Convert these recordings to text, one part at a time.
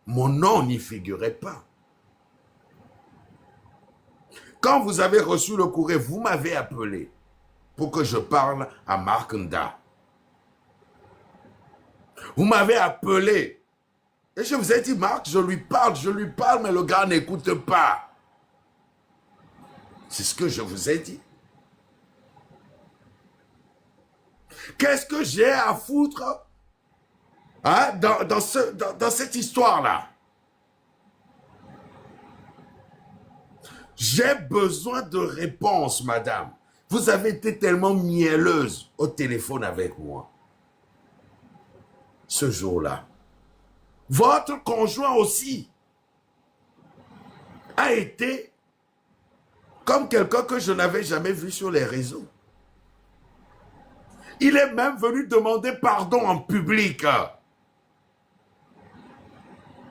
Mon nom n'y figurait pas. Quand vous avez reçu le courrier, vous m'avez appelé pour que je parle à Mark Nda. Vous m'avez appelé. Et je vous ai dit, Marc, je lui parle, mais le gars n'écoute pas. C'est ce que je vous ai dit. Qu'est-ce que j'ai à foutre hein, dans cette histoire-là? J'ai besoin de réponses, madame. Vous avez été tellement mielleuse au téléphone avec moi ce jour-là. Votre conjoint aussi a été comme quelqu'un que je n'avais jamais vu sur les réseaux. Il est même venu demander pardon en public.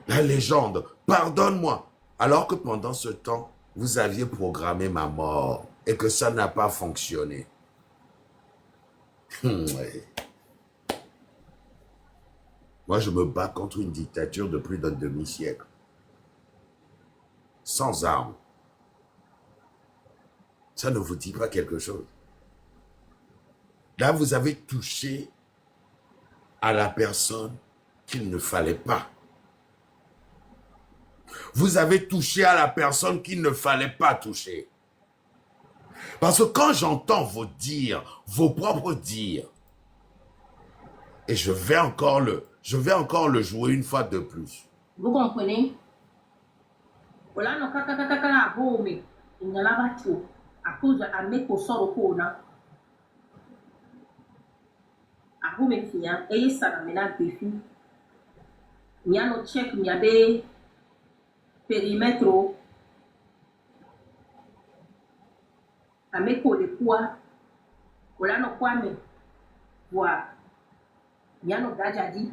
La légende, pardonne-moi. Alors que pendant ce temps, vous aviez programmé ma mort et que ça n'a pas fonctionné. Ouais. Moi, je me bats contre une dictature de plus d'un demi-siècle. Sans armes. Ça ne vous dit pas quelque chose. Là, vous avez touché à la personne qu'il ne fallait pas. Vous avez touché à la personne qu'il ne fallait pas toucher. Parce que quand j'entends vos dires, vos propres dires, et je vais encore le jouer une fois de plus. Vous comprenez? Voilà, non, kakakakaka, home, il n'y a pas de à cause de la mec au sort au corona. À home, il y a et ça n'a pas de défi. Il y a nos chèques, il y a des périmètres. À mec au de quoi? Voilà, non, quoi, mais voilà. Il y a nos gars dit.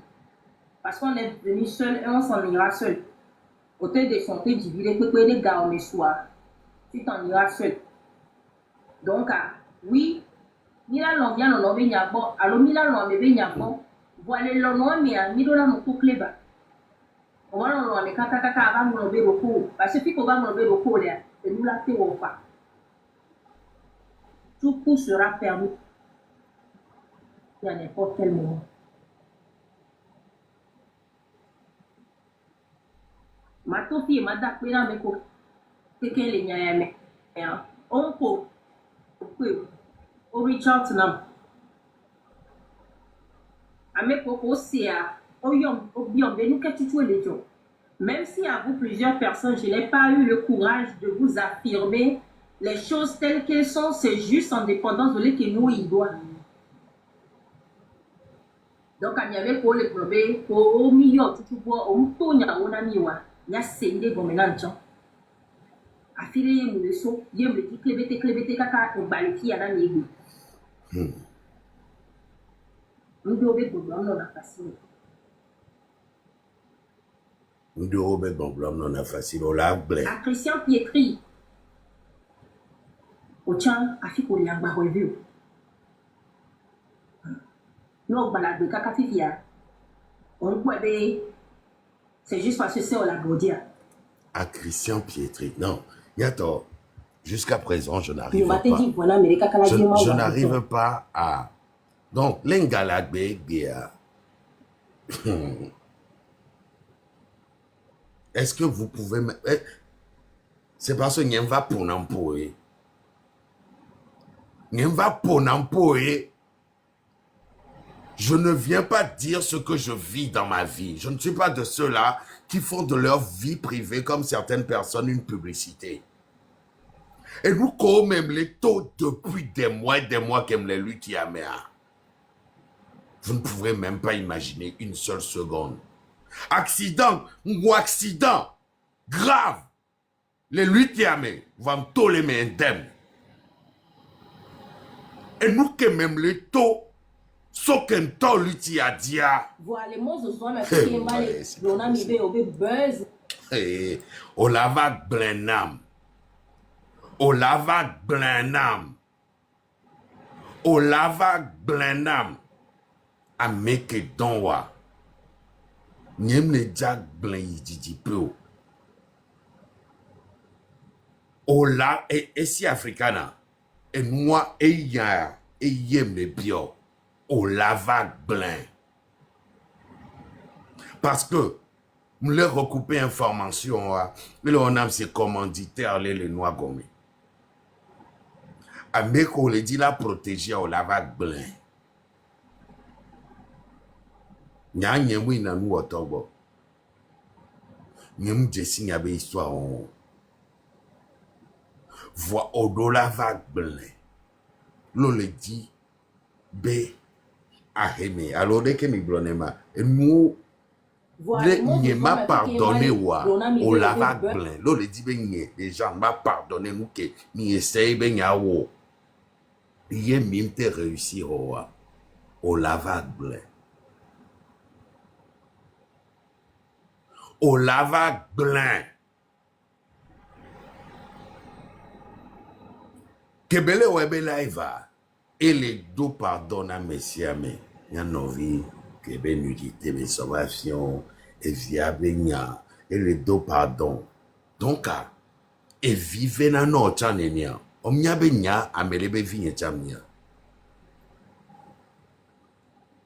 Parce qu'on est venu seul et on s'en ira seul. Hôtel de santé divisé, peut-être les gars, on est soir. Tu t'en iras seul. Donc, oui, Mila l'on vient l'on veut n'y bon, alors Mila l'on veut n'y bon, voilà l'on mais à Milo là non tout clé-bas. On va l'on mais kaka avant l'on veut beaucoup, parce que faut va l'on veut beaucoup là, et nous là t'es au pas. Tout coup sera permis. Il y a n'importe quel moment. Ma topi ma da pena me ko quelqu'un les nya me. On peut au reach out to them. Même si à vous plusieurs personnes, je n'ai pas eu le courage de vous affirmer les choses telles qu'elles sont, c'est juste en dépendance de l'équilibre il doit. Donc, il y avait pour le problème, pour au milieu, tout le monde, on tourne à on a mis, il y a scindé comme un antion. Affilé, nous le sommes, il y a le petit clébété, caca, on balifie à la négo. Nous devons être dans la facile. Nous devons être dans la facile. On l'a blé. À Christian Pietri, au tien, à fi qu'on y a pas revu. Nous, balade de caca fifia. On peut c'est juste parce que c'est au la gaudia. À Christian Pietri, non. Yato, jusqu'à présent, je n'arrive pas. Je n'arrive pas à. Donc, l'engalagbe, est-ce que vous pouvez. C'est parce que n'y va pour n'empoer. N'y va pour n'empoer. Je ne viens pas dire ce que je vis dans ma vie. Je ne suis pas de ceux-là qui font de leur vie privée, comme certaines personnes, une publicité. Et nous, quand même, les taux depuis des mois et des mois comme les lui qui a mis. Vous ne pourrez même pas imaginer une seule seconde. Accident ou accident grave. Les lui qui a mis, vont tous les mains indemnes. Et nous, quand même, les taux. So qu'un temps lui t'y a dit. Voilà, les mots de soi, mais on a mis au buzz. O lava blenam. O lava blenam. O lava blenam. A meke donwa. Nyem le jack blanc yididi peu. Ola et si africana. Et moi et ya et yem le bio. Ola va blanc. Parce que nous leur recouper information mais on a ces commanditaires les noirs gommés. Ameko le dit la protéger au lavac blanc. Nya nyemwi na nu otobo. Nyem jesi nya be histoire on. Voix au do lavac blanc. Lo le dit be aheme. Alors dès que mi blonema et nous le m'a pardonné au lavac blanc. Lo le dit be nye les gens m'a pardonné nous que mi essaye be nya wo. Yé mime te réussir au lavac blanc. Au lavac blanc. Kebele webe laiva. Et les deux pardonnent à Messia, mais il y a nos vies, kebe nudité, mes sauvations, et via benya, et les deux pardons. Donc, et vivez dans notre année. Omnya benya, amelebe vigne chamnia.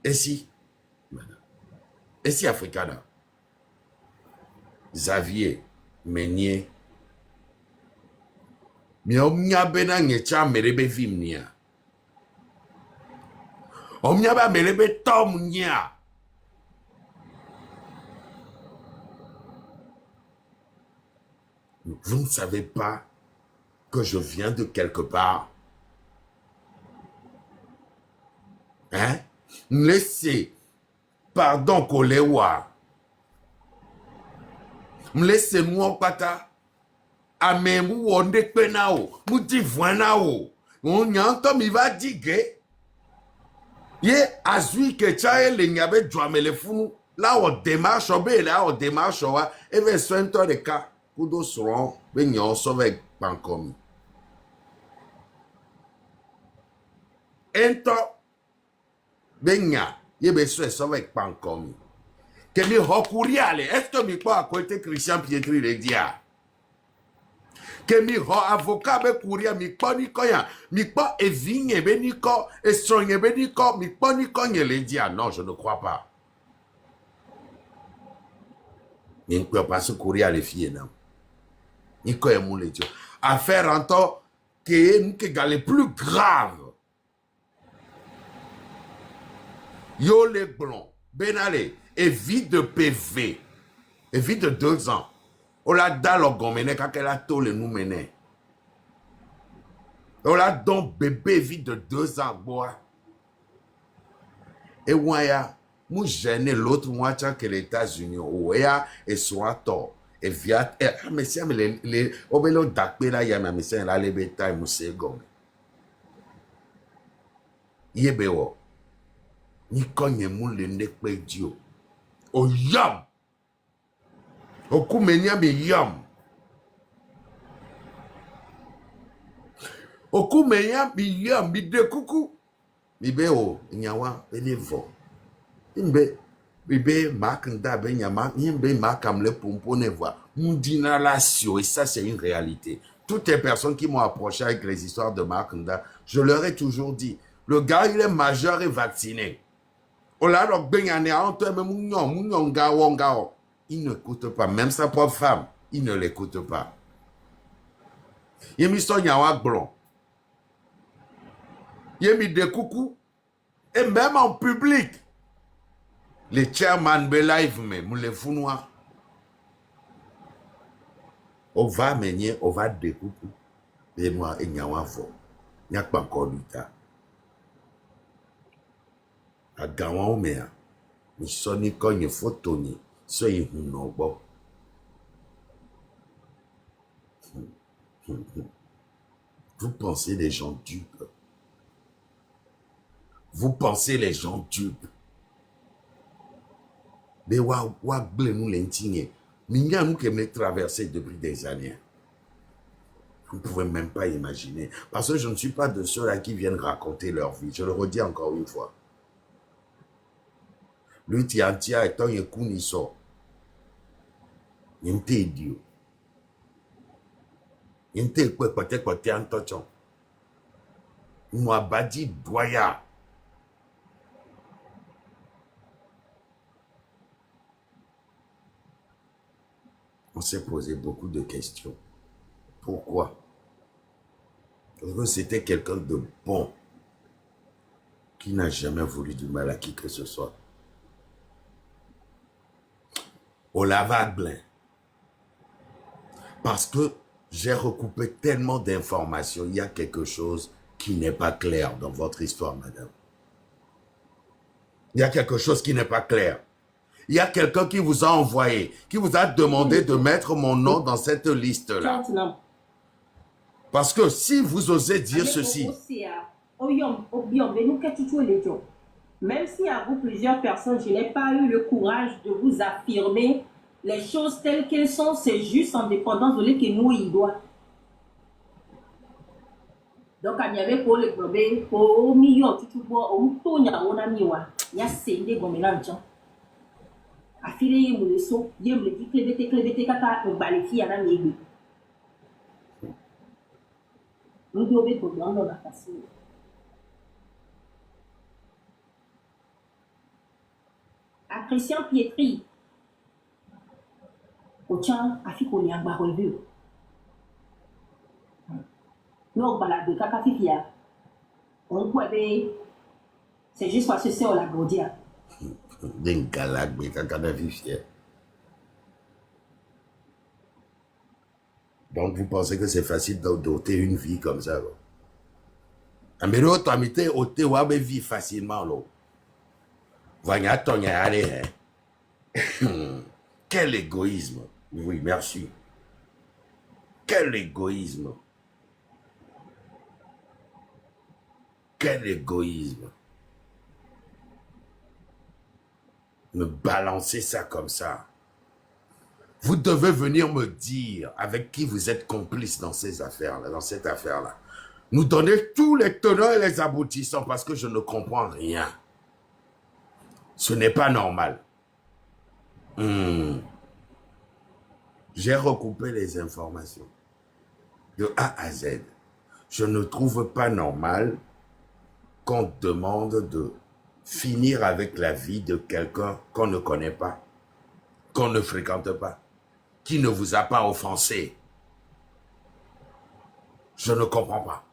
Et si africana. Xavier, Meunier. Mi omnya bena ngecha melebe vimnia. Omnya ba melebe tom nya. Vous ne savez pas que je viens de quelque part. Hein? Laissez, pardon, kolewa. Laissez-moi pata. Amemu onde penao. Mouti voinao. On yanto mi va digue. Ye azui que chae le nyabe djouamele funu. Là on démarche, là on démarche, et ve sointo de cas. Kudo soron, ben yon sauve pankomi. Ento, ben ya, ye be sauve pankomi. Que mi hokuri ale, est-ce que mi kwa à côté Christian Pietri le dia? Que mi ho avocat be kuria mi kwa ni koya, mi kwa evigne be ni ko, estronye be ni ko, mi kwa ni konye le dia? Non, je ne crois pas. Mi ne peux pas se courir à les filles, non. Niko et Mouletio. Affaire en temps qui est plus grave. Yo les blonds, benale, et vie de PV, et vie de 2 ans. On l'a dalle au gomene, quand elle a tolé nous mené. On l'a donc bébé vie de 2 ans, bois. Et ouaya, mou gêné l'autre moitié que les États-Unis, ouaya, et soit tort. Et via, mais si les obélo dakpe là, y'a mais c'est là les bétails moussé gom. Yébéo, ni kogne moun le nekpe dio. O yam, o koumenya mi yam. O koumenya mi yam, mi de coucou. Mi béo, nyawa, benevo. Imbe. Bébé Makanda Benyama, Yembe Makam le pompone voix. Moudina Latio, et ça c'est une réalité. Toutes les personnes qui m'ont approché avec les histoires de Makanda, je leur ai toujours dit, le gars il est majeur et vacciné. Ola donc Benyane Antoine Mounion Gao. Il n'écoute pas, même sa propre femme, il ne l'écoute pas. Yemi Sonyawa Blond. Yemi de coucou. Et même en public. Les chairman be live me moule funwa. On va mener, on va découper. Et moi, il n'y a pas fort. Il n'y a pas encore du temps. A gawa o mea. Mi soni konye fotoni. So yi hunobo. Vous pensez les gens dupes. Vous pensez les gens dupes. Mais wa ble nous l'intime. Minya nous qui me traversé depuis des années. Vous ne pouvez même pas imaginer. Parce que je ne suis pas de ceux-là qui viennent raconter leur vie. Je le redis encore une fois. Lui, tia, et ton yekuniso. Yente idiot. Yente peut-être un tochon. Moi badi doya. On s'est posé beaucoup de questions. Pourquoi? Parce que c'était quelqu'un de bon qui n'a jamais voulu du mal à qui que ce soit. Au lavagblin. Parce que j'ai recoupé tellement d'informations. Il y a quelque chose qui n'est pas clair dans votre histoire, madame. Il y a quelque chose qui n'est pas clair. Il y a quelqu'un qui vous a envoyé, qui vous a demandé de mettre mon nom dans cette liste-là. Parce que si vous osez dire ceci, même si à vous plusieurs personnes, je n'ai pas eu le courage de vous affirmer les choses telles qu'elles sont, c'est juste en dépendance de ce que nous y doit. Donc, il y avait pour le bébé, pour million, tout le monde, on a mis, il y a scellé comme mélange. Affilé, il me le saut, il me dit, clébété, kaka, on va les filles à la mienne. Nous devons pour dans la façon. À Christian Pietri, au tien, à fi qu'on y a un barrevu. Nous, on balade de kaka fifia. On peut c'est juste parce que c'est on la gaudia. d'un galac, mais kaka n'a vu fier. Donc, vous pensez que c'est facile d'ôter une vie comme ça, là? Mais l'autre, amité, ôter une vie facilement, là. Vanya tonya allez, hein. Quel égoïsme. Oui, merci. Quel égoïsme. Quel égoïsme. Me balancer ça comme ça. Vous devez venir me dire avec qui vous êtes complice dans ces affaires-là, dans cette affaire-là. Nous donner tous les tenants et les aboutissants parce que je ne comprends rien. Ce n'est pas normal. J'ai recoupé les informations de A à Z. Je ne trouve pas normal qu'on demande de finir avec la vie de quelqu'un qu'on ne connaît pas, qu'on ne fréquente pas, qui ne vous a pas offensé. Je ne comprends pas.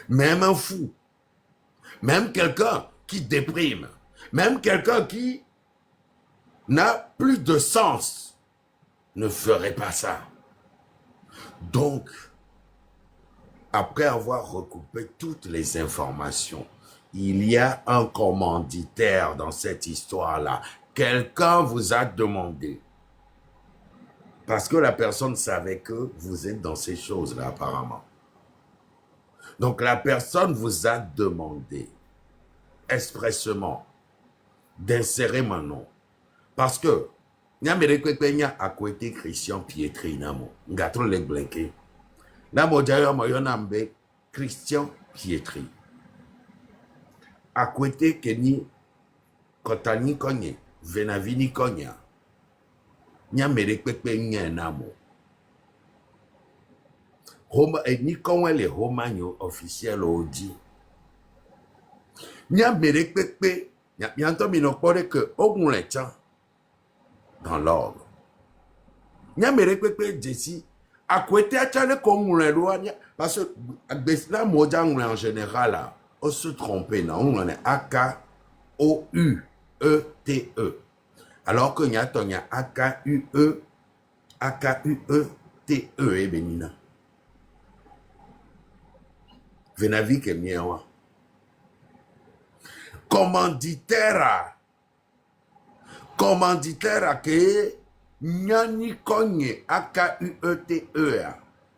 Même un fou, même quelqu'un qui déprime, même quelqu'un qui n'a plus de sens, ne ferait pas ça. Donc, après avoir recoupé toutes les informations, il y a un commanditaire dans cette histoire-là. Quelqu'un vous a demandé, parce que la personne savait que vous êtes dans ces choses-là apparemment. Donc la personne vous a demandé expressément d'insérer mon nom. Parce que, Nyamerekwekpenya a côté Christian Pietri namo. Ngatron le blinké. Namo jayo moyonambe Christian Pietri. A côté Keni Kotani Konye, Venavini Konya. Nyamerekwekpenya namo. Roma et ni konwe le romanyo officiel odi. Nyamerekwekpe, nyanto minokore que ogun le chan. Dans l'ordre. Nyamerekwekpe Jesse, à côté à chane comme parce que la moja en général là, on se trompe non, on est A-K-O-U-E-T-E. Alors que n'y a A-K-U-E, A-K-U-E-T-E, et benina. Venavi ke miewa. Commanditaire que Nyani Kogne A-K-U-E-T-E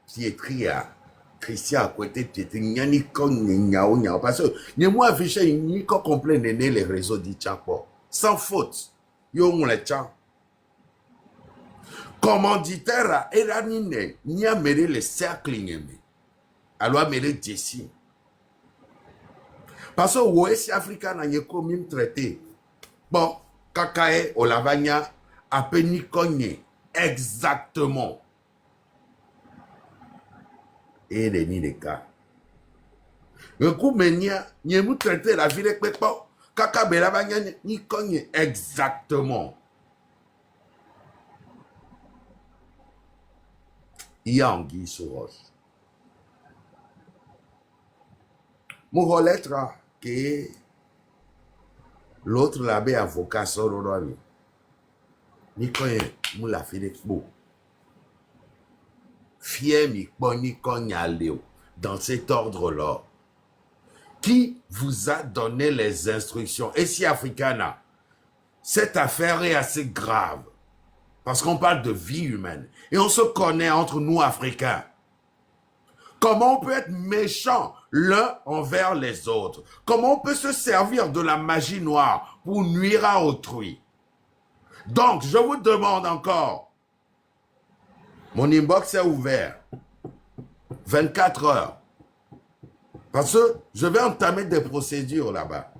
Pietria Christian à côté de Nyani Kogne Nyao parce que ni moi affiché ni qu'on complaît les réseaux du Tchapo sans faute yo on les tchan commanditaire Eranine Nya mêlé le cercle nyeme alors mêlé Jessie parce que West Africa n'a yeko même traité bon Kakae Olavanya Appelé ni cogné. Exactement. Et les ni les cas. Le coup, mais n'y a mou traité la vie de pépo. Kaka bela ba ni cogné. Exactement. Il y a anguille sur roche. Mon lettre que l'autre l'abbé avocat sur le ni cogné. Mou la fi de pépo. Fier mi poni kognaleo. Dans cet ordre-là. Qui vous a donné les instructions? Et si Africana, cette affaire est assez grave. Parce qu'on parle de vie humaine. Et on se connaît entre nous, Africains. Comment on peut être méchant l'un envers les autres? Comment on peut se servir de la magie noire pour nuire à autrui? Donc, je vous demande encore. Mon inbox est ouvert. 24 heures. Parce que je vais entamer des procédures là-bas,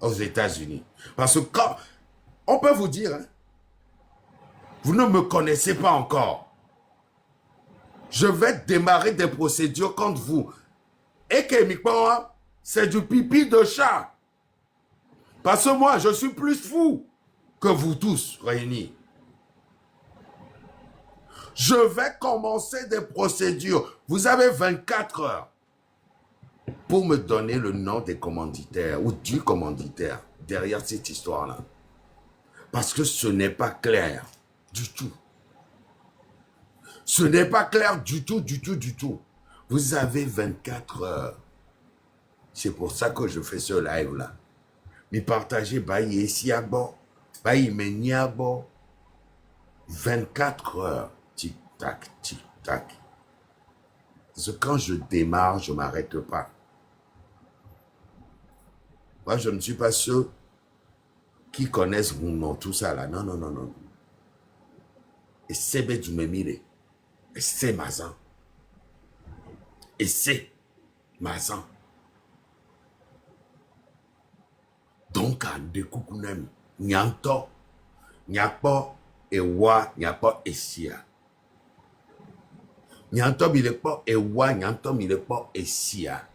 aux États-Unis. Parce que quand, on peut vous dire, hein, vous ne me connaissez pas encore. Je vais démarrer des procédures contre vous. Et que c'est du pipi de chat. Parce que moi, je suis plus fou que vous tous réunis. Je vais commencer des procédures. Vous avez 24 heures. Pour me donner le nom des commanditaires ou du commanditaire derrière cette histoire-là. Parce que ce n'est pas clair du tout. Ce n'est pas clair du tout, du tout, du tout. Vous avez 24 heures. C'est pour ça que je fais ce live-là. Mais partagez, baillez ici à bord, baillez meni à bord. 24 heures. Tic-tac, tic-tac. Parce que quand je démarre, je ne m'arrête pas. Moi, je ne suis pas ceux qui connaissent mon nom, tout ça là. Non, non, non, non. Et c'est bête du memire. Et c'est mazan. Et c'est mazan. Donc, à découcounem, nyanto, nyakpo, ewa, nyakpo, esia. Nyanto, milepo, ewa, nyanto, milepo, esia.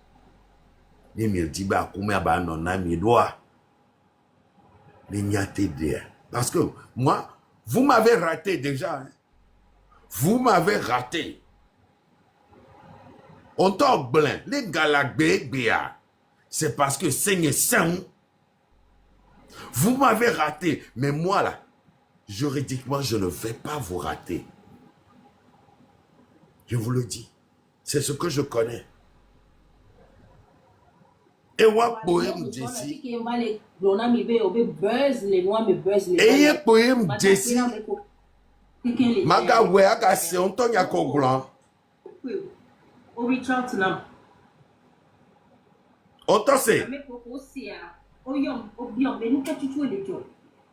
Parce que moi, vous m'avez raté déjà. Hein? Vous m'avez raté. On t'a blanc. Les galagbe, c'est parce que c'est sain. Vous m'avez raté. Mais moi, là, juridiquement, je ne vais pas vous rater. Je vous le dis. C'est ce que je connais. Et moi, poème Jessie. Et poème Jessie. Maga we aga se on tonya ko blanc. On t'en sait.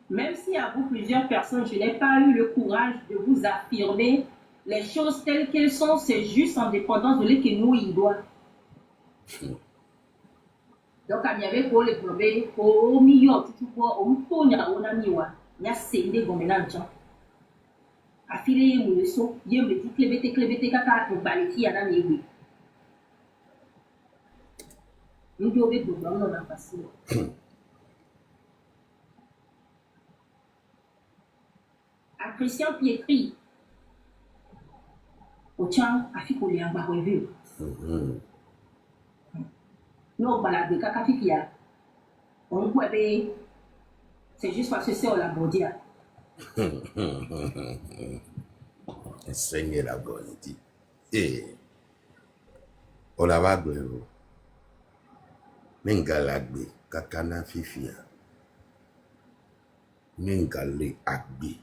Même si à vous plusieurs personnes, je n'ai pas eu le courage de vous affirmer les choses telles qu'elles sont, c'est juste en dépendance de l'équilibre il doit. Donc, il y avait pour les problèmes, au milieu, tout pour on tourne à Onamiwa, il y a scellé goménantes. Affilé, mon leçon, il y a me dit clébété, caca, pour balayer à la miwi. Nous devons être dans la passé. À Christian Pietri, au tien, à Ficolé en bas revue. Nous, balade caca fikia. On peut aller. C'est juste parce que c'est au labodia. Seigneur la bonne dit. Et on la va glero. Mengalagbe kakana fifia. Mengale agbe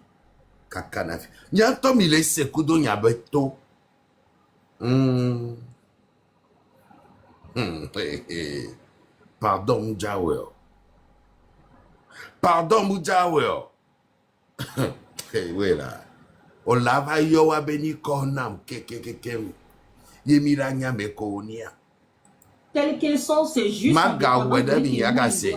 kakana fifia. Nyanto mi le sekudo nyabeto. Pardon Mujawel. Pardon Mujawel. Oui là. O lava yo wa beni konam ke. Yemira nyame konia. Telles qu'elles sont, c'est juste. Maga weda mi yaga se.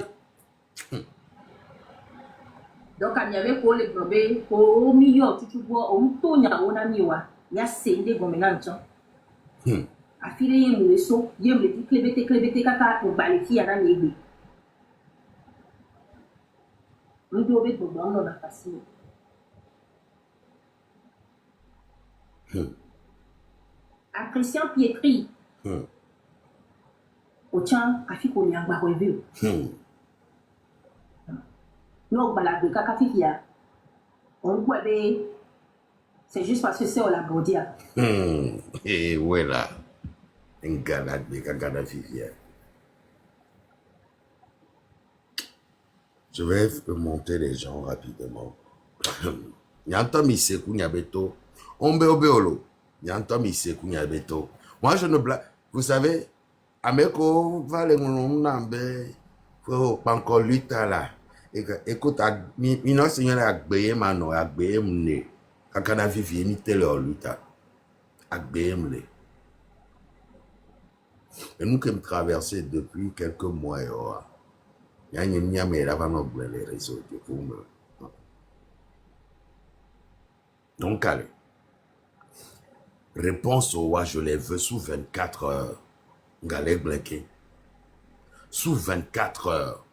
Donc, il y avait pour les globés, pour au milieu, tu vois, au mouton, il y a un ami, il y a scindé comme un antion. A filé, il y a un réseau, il y a un petit clébété, caca, pour balayer, il y a un aiguille. Nous devons être dans la facile. À Christian Pietri, au tien, à fi qu'on y a un revue. Nous, balade, caca, fifia. On voit des. C'est juste parce que c'est au labordia. Et voilà. Un galade de cagada fifia. Je vais monter les gens rapidement. Nyantom Isekou Nyabeto. Ombe Obeolo. Nyantom Isekou Nyabeto. Moi, je ne blague. Vous savez, Ameko va les nambe. Faut pas encore lutter là. Écoute, mina seigneur agbeye mano, agbeye mne. Kakana vivi ni tele o lutter. Agbeye mne. Et nous qui me traversons depuis quelques mois, il y a les réseaux. Donc, allez. Réponse au roi, je les veux sous 24 heures. Galek blinké. Sous 24 heures.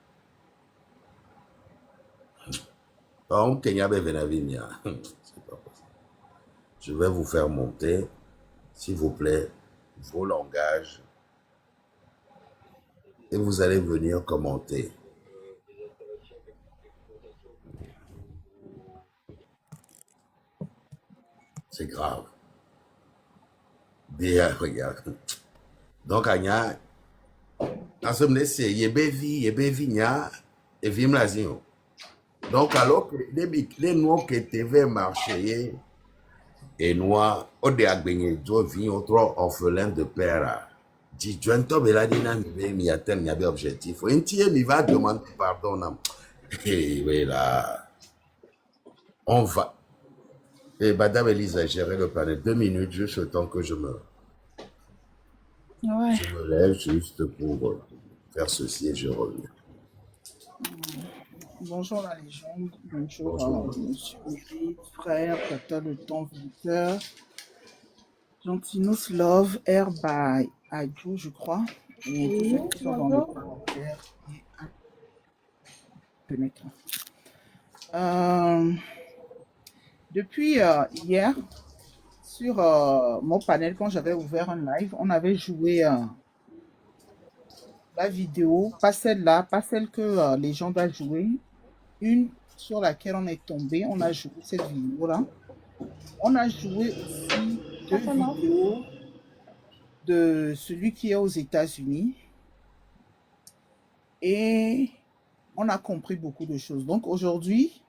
Donc, Kenya Bevenavinia. Je vais vous faire monter, s'il vous plaît, vos langages. Et vous allez venir commenter. C'est grave. Bien, regarde. Donc, Anya, en ce moment, c'est Yebevi, Nya, et Vimlazio. Donc, alors que les noirs qui étaient marcher, et noirs, au déagbené, vient autre orphelin de père. Dit, Jointo Beladina, il y a tel, il y avait objectif. Il va demander pardon. Et oui, là, on va. Et Madame Elisa, gérer le panel. 2 minutes, juste le temps que je me lève, juste pour faire ceci et je reviens. Bonjour la légende, bonjour monsieur Olivier, frère, Tata le temps visiteur, Gentinus Love, Air by Adjo, je crois, et tous ceux qui sont dans les commentaires et à fenêtre. Depuis hier, sur mon panel, quand j'avais ouvert un live, on avait joué la vidéo, pas celle-là, pas celle que les gens doivent jouer, une sur laquelle on est tombé, on a joué cette vidéo-là. On a joué aussi 2 vidéos de celui qui est aux États-Unis et on a compris beaucoup de choses. Donc aujourd'hui,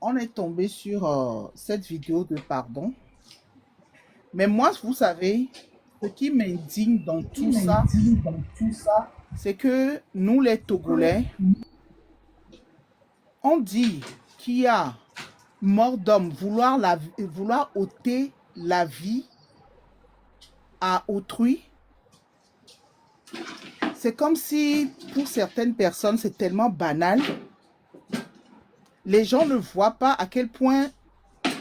on est tombé sur cette vidéo de pardon. Mais moi, vous savez, ce qui m'indigne dans tout ça, c'est que nous, les Togolais, on dit qu'il y a mort d'homme, vouloir ôter la vie à autrui. C'est comme si, pour certaines personnes, c'est tellement banal. Les gens ne voient pas à quel point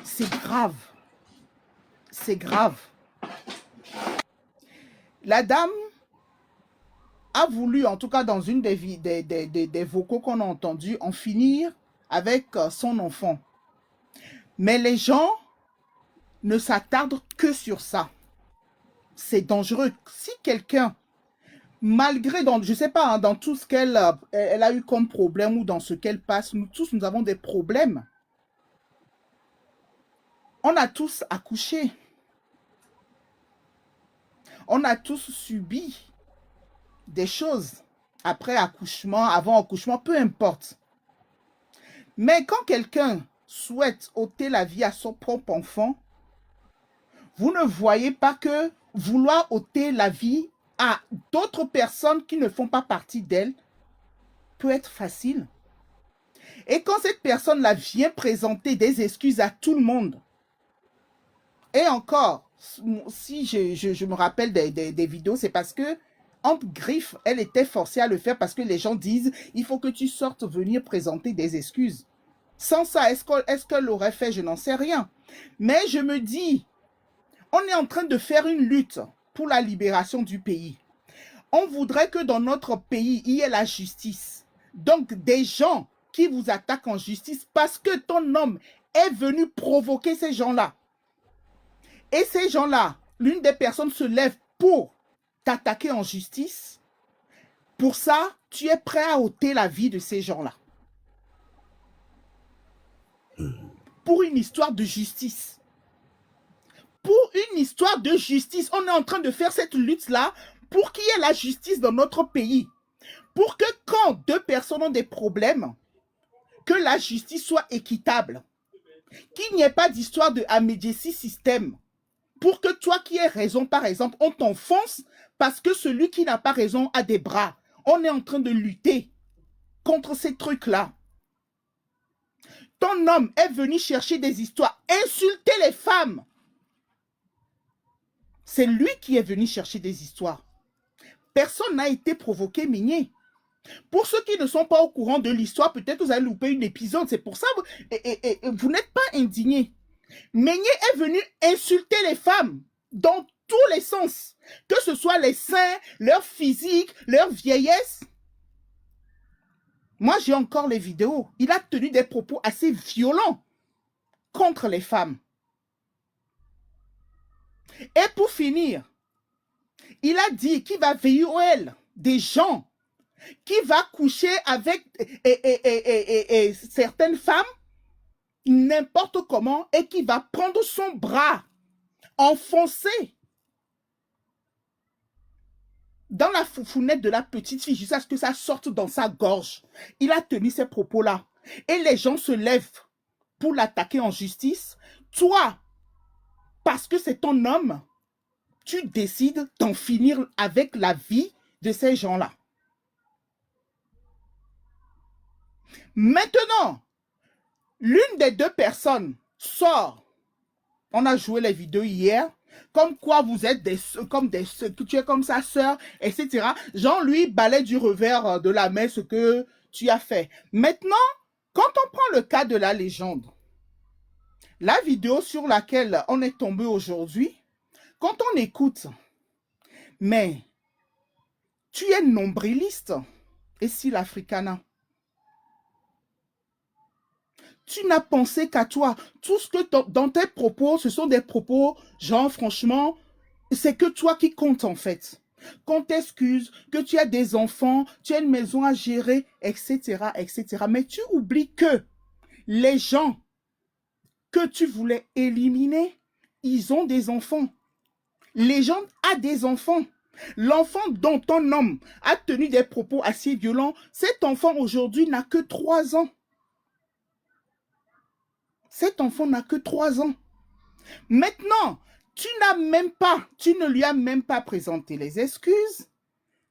c'est grave. C'est grave. La dame a voulu, en tout cas dans une des vocaux qu'on a entendus, en finir avec son enfant. Mais les gens ne s'attardent que sur ça. C'est dangereux. Si quelqu'un, malgré, je ne sais pas, dans tout ce qu'elle a eu comme problème ou dans ce qu'elle passe, nous tous, nous avons des problèmes. On a tous accouché. On a tous subi des choses après accouchement, avant accouchement, peu importe. Mais quand quelqu'un souhaite ôter la vie à son propre enfant, vous ne voyez pas que vouloir ôter la vie à d'autres personnes qui ne font pas partie d'elle peut être facile. Et quand cette personne-là vient présenter des excuses à tout le monde, et encore, si je me rappelle des vidéos, c'est parce que entre griffes, elle était forcée à le faire parce que les gens disent il faut que tu sortes venir présenter des excuses. Sans ça, est-ce qu'elle l'aurait fait? Je n'en sais rien. Mais je me dis, on est en train de faire une lutte pour la libération du pays. On voudrait que dans notre pays, il y ait la justice. Donc, des gens qui vous attaquent en justice parce que ton homme est venu provoquer ces gens-là. Et ces gens-là, l'une des personnes se lève pour t'attaquer en justice. Pour ça, tu es prêt à ôter la vie de ces gens-là. Pour une histoire de justice. Pour une histoire de justice. On est en train de faire cette lutte-là pour qu'il y ait la justice dans notre pays. Pour que quand deux personnes ont des problèmes, que la justice soit équitable. Qu'il n'y ait pas d'histoire de Amédécie système. Pour que toi qui aies raison, par exemple, on t'enfonce parce que celui qui n'a pas raison a des bras. On est en train de lutter contre ces trucs-là. Ton homme est venu chercher des histoires, insulter les femmes. C'est lui qui est venu chercher des histoires. Personne n'a été provoqué, Migné. Pour ceux qui ne sont pas au courant de l'histoire, peut-être vous allez louper un épisode. C'est pour ça que vous n'êtes pas indignés. Migné est venu insulter les femmes dans tous les sens. Que ce soit les seins, leur physique, leur vieillesse. Moi, j'ai encore les vidéos. Il a tenu des propos assez violents contre les femmes. Et pour finir, il a dit qu'il va veiller des gens qui va coucher avec certaines femmes n'importe comment et qui va prendre son bras, enfoncer dans la foufounette de la petite fille jusqu'à ce que ça sorte dans sa gorge. Il a tenu ces propos-là. Et les gens se lèvent pour l'attaquer en justice. Toi, parce que c'est ton homme, tu décides d'en finir avec la vie de ces gens-là. Maintenant, l'une des deux personnes sort. On a joué les vidéos hier. Comme quoi vous êtes tu es comme sa sœur, etc. Jean, lui, balaie du revers de la main ce que tu as fait. Maintenant, quand on prend le cas de la légende, la vidéo sur laquelle on est tombé aujourd'hui, quand on écoute, mais tu es nombriliste, et si l'Africana, tu n'as pensé qu'à toi. Tout ce que dans tes propos, ce sont des propos, genre, franchement, c'est que toi qui compte en fait. Qu'on t'excuse, que tu as des enfants, tu as une maison à gérer, etc., etc. Mais tu oublies que les gens que tu voulais éliminer, ils ont des enfants. Les gens ont des enfants. L'enfant dont ton homme a tenu des propos assez violents, cet enfant aujourd'hui n'a que 3 ans. Cet enfant n'a que 3 ans. Maintenant, tu ne lui as même pas présenté les excuses,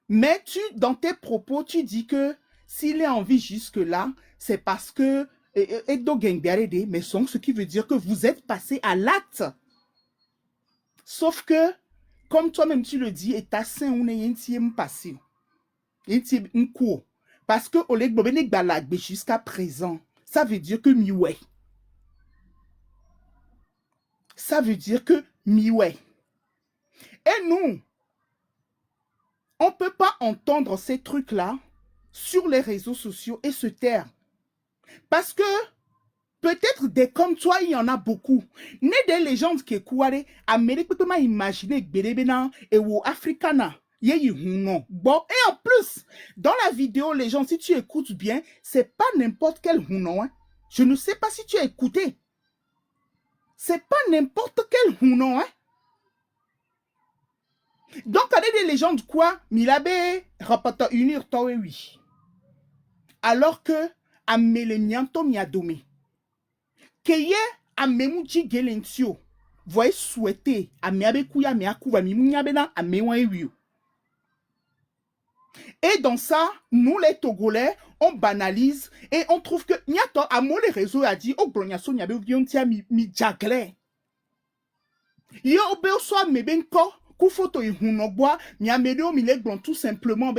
mais dans tes propos, tu dis que s'il est en vie jusque-là, c'est parce que mais ce qui veut dire que vous êtes passé à l'acte. Sauf que, comme toi-même tu le dis, et ta saint on est passé. Parce que Oleg Bobenek Balagbe jusqu'à présent, ça veut dire que mioué. Ça veut dire que mioué. Et nous, on ne peut pas entendre ces trucs-là sur les réseaux sociaux et se taire. Parce que peut-être des comme toi, il y en a beaucoup. Né des légendes qui kouare, Amérique peut pas imaginer Bédébéna et ou Africana. Bon, et en plus, dans la vidéo, les gens, si tu écoutes bien, c'est pas n'importe quel hunon. Hein. Je ne sais pas si tu as écouté. C'est pas n'importe quel hunon. Hein. Donc, il y a des légendes quoi? Milabe, rapporteur unir, toi, oui. Alors que, Amelemianto miadome. Keye, Amemouji gelentio. Voyez souhaiter, Ameabe kouya, Meakouva, Mimiabena, Amewa. Et dans ça, nous les Togolais, on banalise et on trouve que Nyato, à moi les réseaux a dit, oh, Brognaso, Nyabe, Viontia, mi jagle. Yo, obeo soit mebenko, photo et hunogwa, miamedo milegbon tout simplement,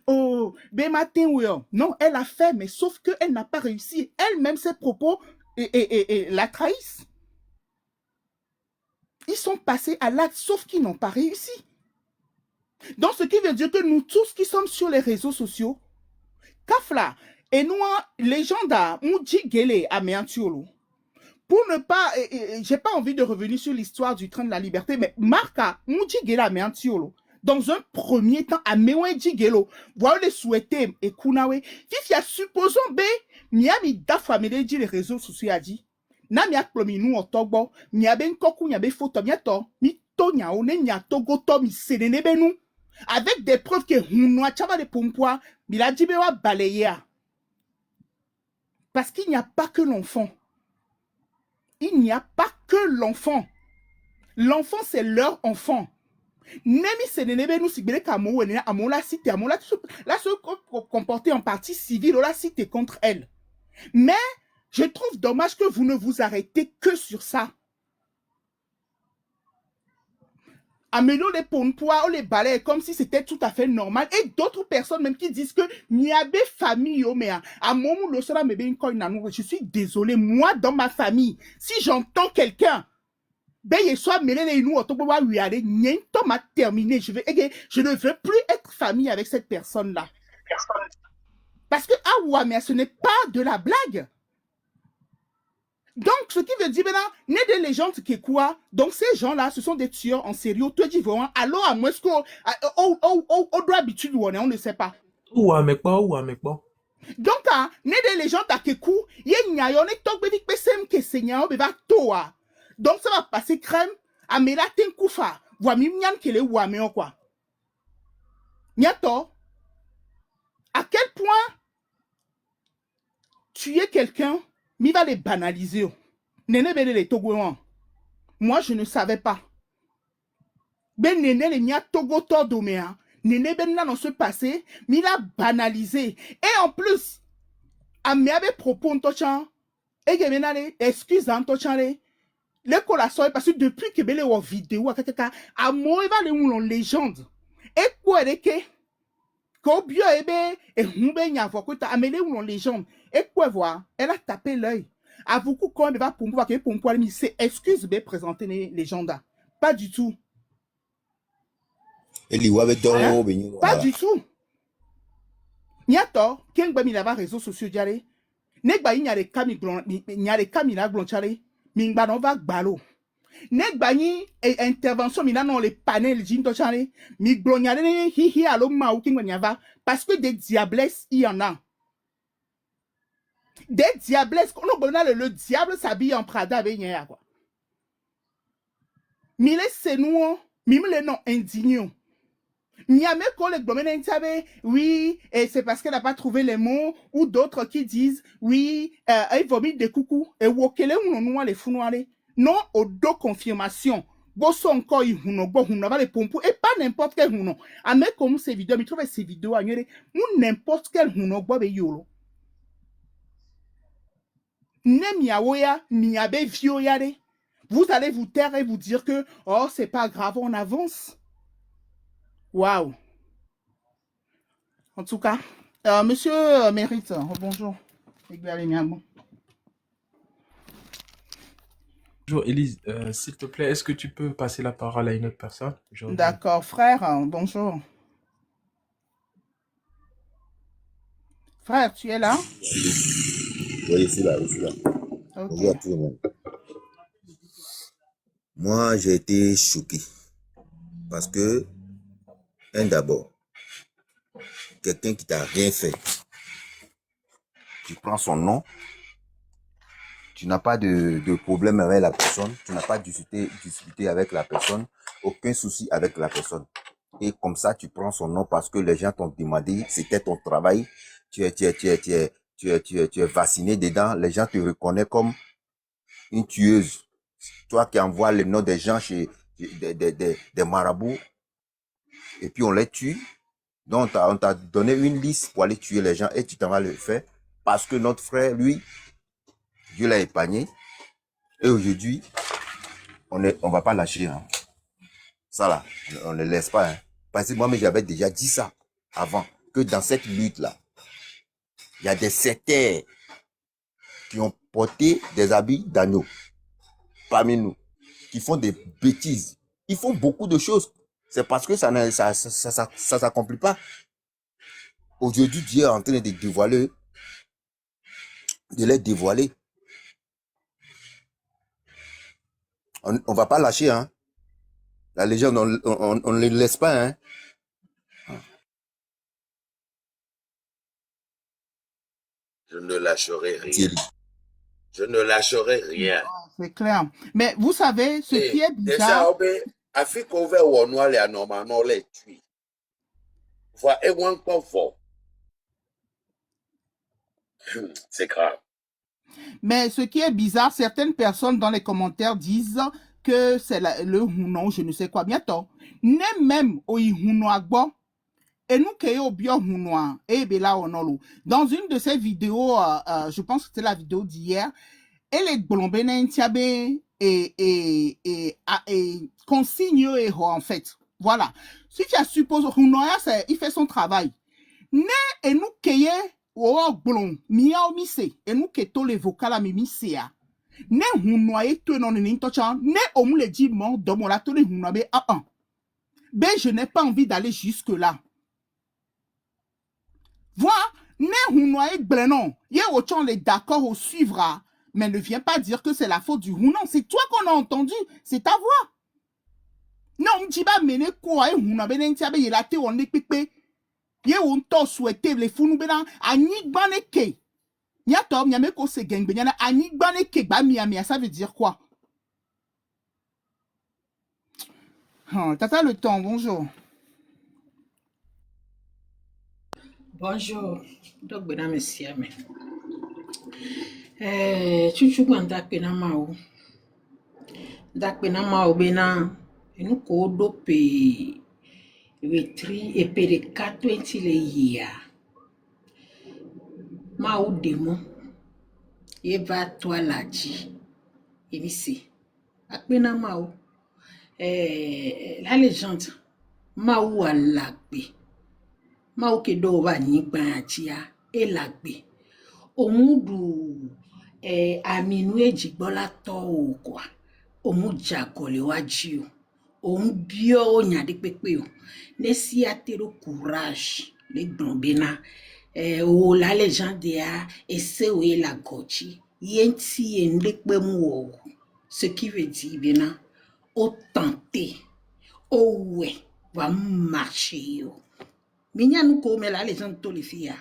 oh, matin, non, elle a fait, mais sauf qu'elle n'a pas réussi. Elle-même, ses propos et la trahissent. Ils sont passés à l'acte, sauf qu'ils n'ont pas réussi. Donc, ce qui veut dire que nous tous qui sommes sur les réseaux sociaux, Kafla, et nous, les gens d'A, Moudji Gele, Améantiolo, pour ne pas, j'ai pas envie de revenir sur l'histoire du train de la liberté, mais Marca, Moudji Gele, Améantiolo, dans un premier temps, Améouedji Gelo, voilà les souhaités, et Kunawe, Fifia, supposons, Miami Dafa, Médéji, les réseaux sociaux, a dit, na mi akplomi nu otogbo mi abe nkoku mi abe photo mi eto mi to nya one nya togo to mi senene benu avec des preuves que hunu achava de pompoa mi la dibe wa balayer parce qu'il n'y a pas que l'enfant, il n'y a pas que l'enfant, l'enfant c'est leur enfant. Nemi senene benu sigbele kamo wene amola cité amola la se comporter en partie civile la cité contre elle, mais je trouve dommage que vous ne vous arrêtez que sur ça. Amenons les pompois ou les balais comme si c'était tout à fait normal. Et d'autres personnes même qui disent que Niabe famille, je suis désolé, moi dans ma famille, si j'entends quelqu'un, m'a terminé, je ne veux plus être famille avec cette personne-là. Parce que, ah ouais, mais ce n'est pas de la blague. Donc, ce qui veut dire maintenant, né des légendes qui est quoi? Donc, ces gens-là, ce sont des tueurs en série. Toi, dis vraiment, alors, à moi, ce qu'on doit habitude, on ne sait pas. Ou avec pas. Donc, né des légendes à Kekou, il y a une yayon et tok bedik pesem ke seigneur beva toa. Donc, ça va passer crème, à melaten koufa, voa mimian kele ou améon quoi. Niato, à quel point tuer quelqu'un, mi va les banaliser. Nene bele les togouan. Moi, je ne savais pas. Ben nene les nia togo tordomea. Nene ben là dans ce passé, mi l'a banalisé. Et en plus, à mes propos en et que menale, excuse en tochale. Le collation parce que depuis que bele ou vidéo à quelqu'un, à moi va les ou légende. Et quoi de que? Ko bio ebe et humbe nya vokuta amele ou légende. Et quoi voir? Elle a tapé l'œil. À beaucoup quand elle va pour pouvoir que pour pouvoir mi c'est excuse be présenter les légendes. Pas du tout. Hein? Pas du tout. Niato, ken ba mi lava réseaux sociaux diale. Negba yi nyare kami glon nyare kami la glon chale. Mingba no va gbalo. Negba yi intervention mi dans les panels jinto chale. Mi glon nyare hi alo ma ou ken nyava parce que des diablesses il y en a. Des diablesses, le diable s'habille en Prada avec nya quoi. Mile c'est nous, mime le nom indigné. Niamé oui, et c'est parce qu'elle n'a pas trouvé les mots, ou d'autres qui disent, oui, elle vomit des coucous, et wokele ou non les founoirés. Non, au dos confirmation. Bosso encore, il va les pompous, et pas n'importe quel hounon. Amé comme ces vidéos, mais trouve ces vidéos à ou n'importe quel hounon, bobe yolo. Ne miaoya, miabe vioyare. Vous allez vous taire et vous dire que, oh, c'est pas grave, on avance. Waouh. En tout cas, monsieur Mérite, bonjour. Bonjour Élise, s'il te plaît, est-ce que tu peux passer la parole à une autre personne? D'accord, frère, bonjour. Frère, tu es là? Oui, je suis là. Okay. Bonjour à tout le monde. Moi, j'ai été choqué parce que, d'abord, quelqu'un qui t'a rien fait, tu prends son nom, tu n'as pas de problème avec la personne, tu n'as pas discuté avec la personne, aucun souci avec la personne. Et comme ça, tu prends son nom parce que les gens t'ont demandé, c'était ton travail, tu es vacciné dedans, les gens te reconnaissent comme une tueuse. Toi qui envoies les noms des gens chez des marabouts, et puis on les tue. Donc on t'a donné une liste pour aller tuer les gens et tu t'en vas le faire parce que notre frère, lui, Dieu l'a épargné. Et aujourd'hui, on va pas lâcher. Hein. Ça là, on ne laisse pas. Hein. Parce que moi-même, j'avais déjà dit ça avant. Que dans cette lutte-là, il y a des sectaires qui ont porté des habits d'agneau parmi nous, qui font des bêtises. Ils font beaucoup de choses. C'est parce que ça s'accomplit pas. Aujourd'hui, Dieu est en train de dévoiler, de les dévoiler. On va pas lâcher, hein. La légende, on ne les laisse pas, hein. Je ne lâcherai rien. Thierry. Je ne lâcherai rien. C'est clair. Mais vous savez, ce qui est bizarre... Afrique ouvert ou noir les anormalement les tuer. Voilà, et one confort. C'est grave. Mais ce qui est bizarre, certaines personnes dans les commentaires disent que c'est le Hunon, je ne sais quoi. Bientôt, n'est même au Hunon agbo. Et nous qui au bio Hunon, et là on dans une de ces vidéos, je pense que c'était la vidéo d'hier, et les Blombénen Tiabé et consigne en fait. Voilà. Si tu as supposé Hunon, il fait son travail. Ne et nous qui o blon miao mise et nous qui to les vocales à mimisia. Ne Hunoye to non ni tocha ne on le dit mon domo la to les Hunoye a. Ben je n'ai pas envie d'aller jusque là. Voilà, ne Hunoye blenon. Ye autant les d'accord au suivra, mais ne viens pas dire que c'est la faute du Hunon. C'est toi qu'on a entendu, c'est ta voix. Non, on dit pas mener quoi Hunoye n'entiabe il a te on est pépé. Ye on to souhaité les fous nous bena ani baneke. Nya tom nya meko se gengbe nya ani baneke ba miamia ça veut dire quoi? Tata le temps, bonjour. Bonjour. Donc bena monsieur mais. Chuchu gwanda pena mao. Dak pena mao bena enu ko do pe wetri e pe de 420 le yia. Mao demo. Ye va toi la ji. Ici. Akpena mao. La légende Mao a lagbe. Mao ke do va ni gbantia e lagbe. Omudu aminu ejigbola to o kwa. Omu jagole waji o. Omu bio o nyade pepe o. Nesi atero courage le gbombena. O la légende a ese we la gochi. Yenti endekpe mu o. Ce qui veut dire bena au tenter, au ouais, va marcher yo. Minya nous ko me la les gens to les filles.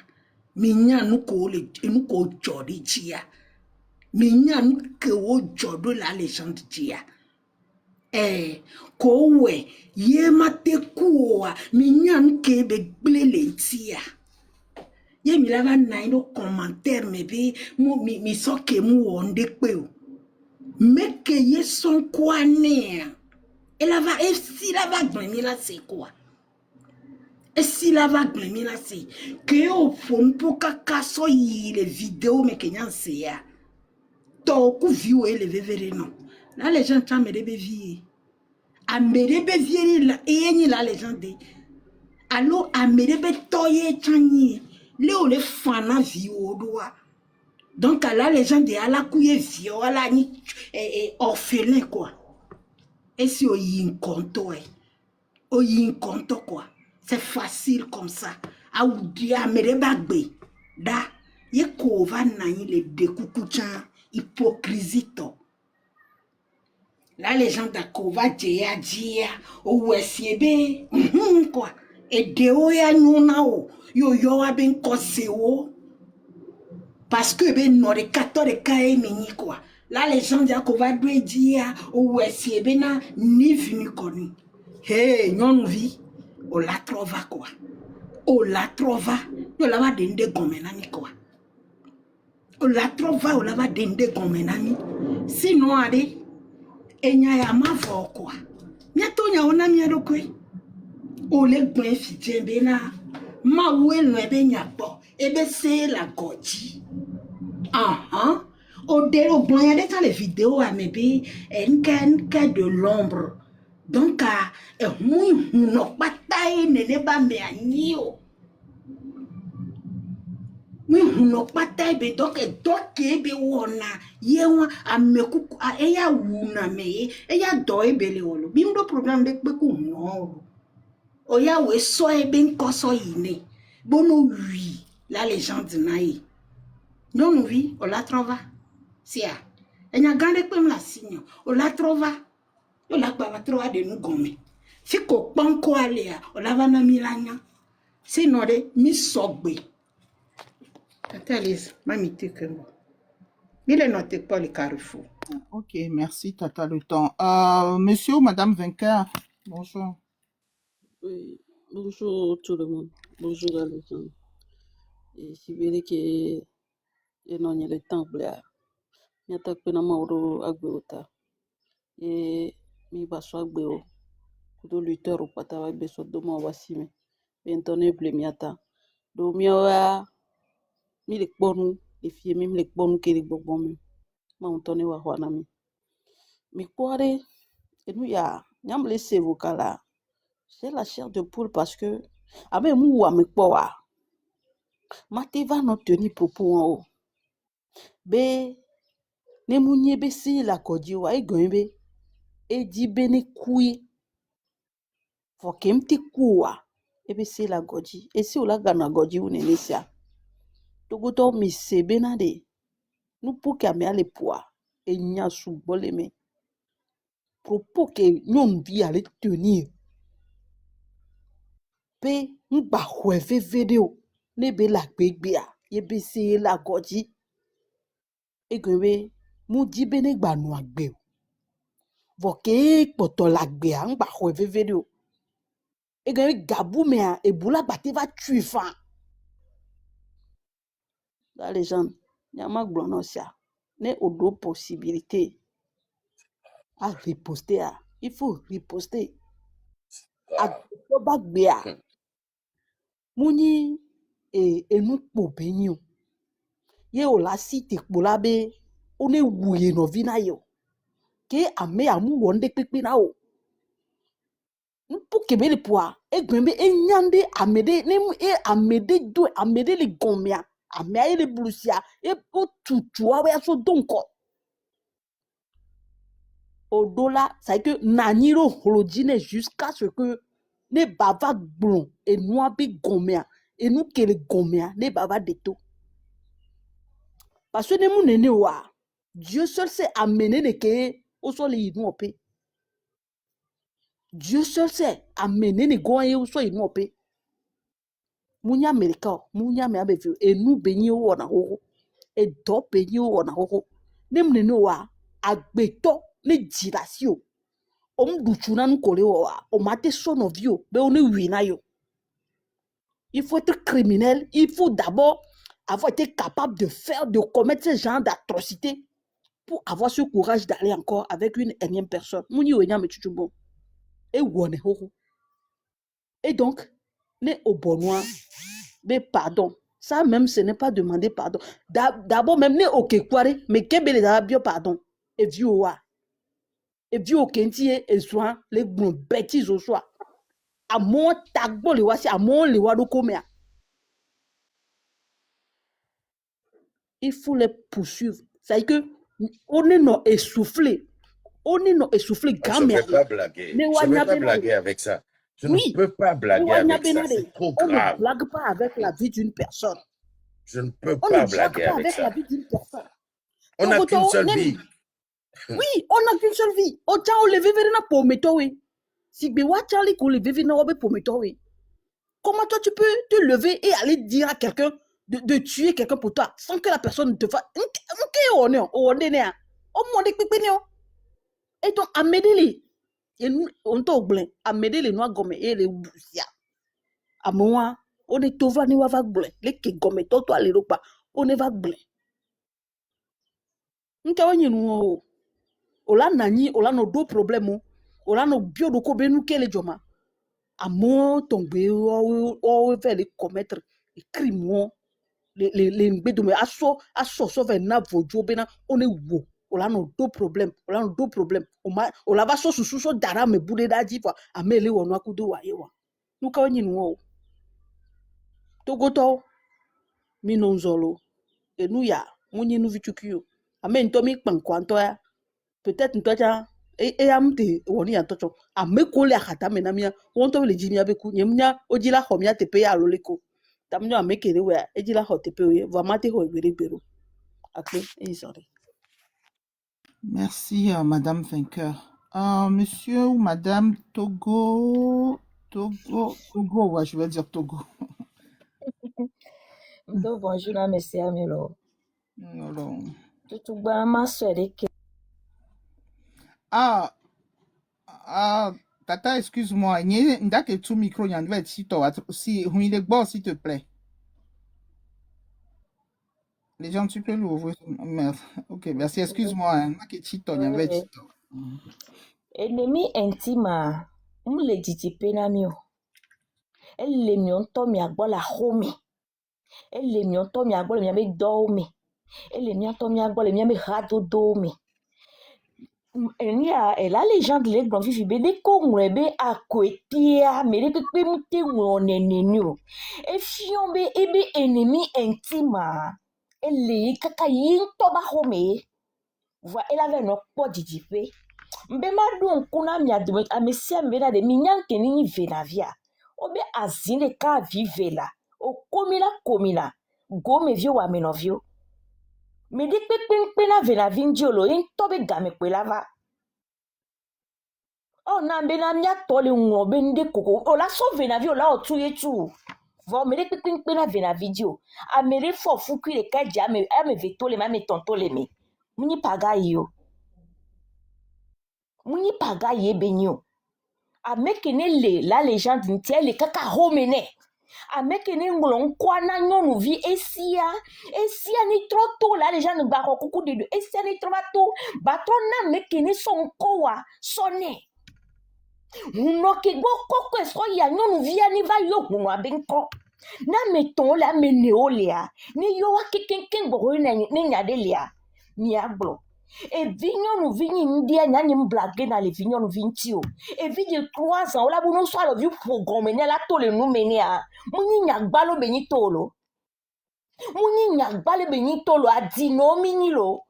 Minya nous ko le nous ko jodi dia. Minya nous ko jodo la les gens dia. Ko ouais, ye mate kuwa, minya nous ke be ble lentia. Ye mi lava na no commentaire me be mi so ke mu onde pe o. Mais que y son quoi né? Elle va et si la vague mais là c'est quoi? Et si la vague mais là c'est que au fond pour kaka so y les vidéos mais que n'y c'est ya. To ku view et le vevere non. Là les gens t'ont me vie. A me vie là et ni là les gens dit. Allo a me toye tani. Léo les fana vie au doigt. Donc là, les gens de la couille vieux, là, ni orphelin quoi. Et si on y un compte quoi. C'est facile comme ça. A ou dia mere bagbe. Da, ye ko va na les découcouchan hypocrisie to. Là les gens da ko va dia o wesiebe quoi. Et de ya nyuna o yo a ben koseo. Parce que ben non de 14 cas mini quoi. Là les gens disent qu'on va dire ou est ben ni venu connu. Hey, non vie. On la trouva quoi. On la trouva. On la va dende gomenani quoi. On la trouva, on la va dende gomenani. Sinon allez enya ya mavo quoi. Miato nya ona miado quoi. O le gben fidien bena. Ma oué no ebe nya po. Ebe c'est la goji. Au blanc, il y a des vidéos à me un cas de l'ombre Donc, mouy no pataye nene ba me anyi o. Mouy no pataye be donc be wona ye wa ameku eya wuna me eya do ebe le wolo. Bimdo program be ku no. Oya we so ebe nkoso yine. Bono oui, la légende naïe. Non oui, on la trova. Sia. Enya gande pe la signe. On la trova. On la trova de nous gomme. Fiko panko alea, on la vana milanya. Sinon de mi sogbe. Tata Lise, mami te que moi. Il est noté pas le carrefour. Ok, merci, Tata le temps. Monsieur ou Madame Vainqueur, bonjour. Oui, bonjour tout le monde. Bonjour à les gens. Et si vous voulez que non y a le temps là, y a ta pena mauro agbeota. Et mi baso agbeo. Kudo lutteur ou pata wa beso domo wasime. Bentone ble miata. Do miawa mi le kponu e fie mi le kponu ke le gbogbo mi. Ma ontone wa hwana mi. Mi kware enu ya nyam le sevo kala. C'est la chair de poule parce que abe mu wa mi kwa. Mate va non tenir propos en haut. Be ne munye be si la kodi wa e gombe e di be ne kui fo kemti kuwa e be si la godi e si ola gana godi u ne nesia togoto mi se benade nu po ke ame ale poa e nya su boleme propos ke nyon vi ale tenir pe ngba hweve video ne be la gbegbe a e be si la godi e gombe mu di be ne gba nu agbe voke poto la gbe a ngba hweve video e gombe gabu me a e bula bate va tuer fan la légende nyama glonosia ne odo possibilité à riposter à il faut riposter à ba gbe a muni enu po benyo ye o la cité pola be one wuye no vina yo ke ame amu wonde pepe na o npu kebele poa e gbembe e nyande amede ne e amede do amede le gomia ame aye le blusia e o tutu awe aso donko odola ça veut que naniro holodine jusqu'à ce que ne bava blon et noa be gomia et nous kele gomia ne bava deto parce que ne mu nene wa Dieu seul sait amener les ke au sol yi no pe Dieu seul sait amener les goye au sol yi no pe munya amerika munya me abevu et nous benyi wo na ho et do benyi wo na ho ne mu nene wa agbeto ne dirasio duchuna nkole wa o mate son of you be on wina yo il faut être criminel il faut d'abord avoir été capable de commettre ce genre d'atrocité pour avoir ce courage d'aller encore avec une énième personne muni o nyame chuchubo e wone ho et donc ne obonoa be pardon ça même ce n'est pas demander pardon d'abord même ne okekware mais kebele da bio pardon et vieux wa et vieux okentie et soin les bon bêtises au soir à mon tagbo le wasi à mon le wado komea il faut les poursuivre ça veut dire que on est non essoufflé Je ne vais pas blaguer. Je ne vais pas blaguer avec ça. Je ne peux pas blaguer avec ça. C'est trop grave. On ne blague pas avec la vie d'une personne. Je ne peux pas blaguer avec ça. La vie d'une personne. On n'a qu'une seule vie. Oui, on n'a qu'une seule vie. On t'a enlevé vers pour métowe. Si Bewa Charlie qu'on levé vers pour métowe. Comment toi tu peux te lever et aller dire à quelqu'un de tuer quelqu'un pour toi sans que la personne ne te fasse. Et donc, Amédéli, on t'a oublié, Amédéli, nous gomme et les boussia. À moi, on est tout venu avec blé, les qui gomme, toi, les repas, on est va blé. Nous avons ola nani, ola no deux problèmes, ola no bio de kobe nous kele joma. À moi, tomber, ou faire les commettre les crimes, les mbédoume, asso, sauver na vojo, bena, on est wo. ola no do problem ola va so susu so dara me bude daji fa amele wono akudo wa yewa nuka onyi nuwo togoto mi no nzolo enu ya munyi nu vichukio ame ntomi kpankwanto ya peut-être ntocha amte woni ya tocho amekole akata menamia wonto le jimia beku nyemnya ojila homia tepe ya loleko tamnyo amekere we ejila ho tepe we va mate ho gbero akpe sorry. Merci, Madame Vainqueur. Monsieur ou Madame Togo, ouais, je vais dire Togo. Donc, bonjour, là, monsieur Amelo. Alors. Tout bas, ma soeur, Tata, excuse-moi. Nda que tout micro, y en va être si bon, s'il te plaît. Les gens, tu peux l'ouvrir. Ok, merci, excuse-moi. Nda que Tito, y en va être Tito. Ennemi intime, le dit penamio. Elle le mion to mi agbo la home. Elle le mion to mi agbo le mi ame dorme. Elle le mion to mi agbo le mi ame rado dorme. La légende les grands vivi be de ko nwebe akoetia mere pepe mute wonenenio. E fion be ebe ennemi intime. Elle kaka yin to ba home. Voit elle avait no po didipe. Mbema don kuna mi admet amesia mbena de minyanke ni venavia. Obe azine ka vivela. O komina. Go me vio wa menovio. Me de pepe na venavindiolo in tobe game kwelava. O na mbena mia tole ngobe nde koko. O la so venavio la o tuye tu. Vo me de pepe na venavidio. A me re fo fuku le kaja me vetole ma me tontole me. Muni paga yo. Muni paga ye benyo. A mekene la légende ntie le kaka homene. A mekene ngolon kwa na nyonu vi esia ni troto la légende ba kuku de esia ni troto batro na mekene son kowa sonne. Unoke go koko esko ya nyonu vi ani va yo kuno abenko. Na meton la meneolia ni yo wa kekenken bo na ni nyadelia ni agbo. E vignon ou vigni ndia nyani mblage na le vignon ou vintio. E vigni 3 ans, la bono soit le vieux programme ne la tole nou menea. Muni nyagbalo benitolo. Muni nyagbalo benitolo adino minilo.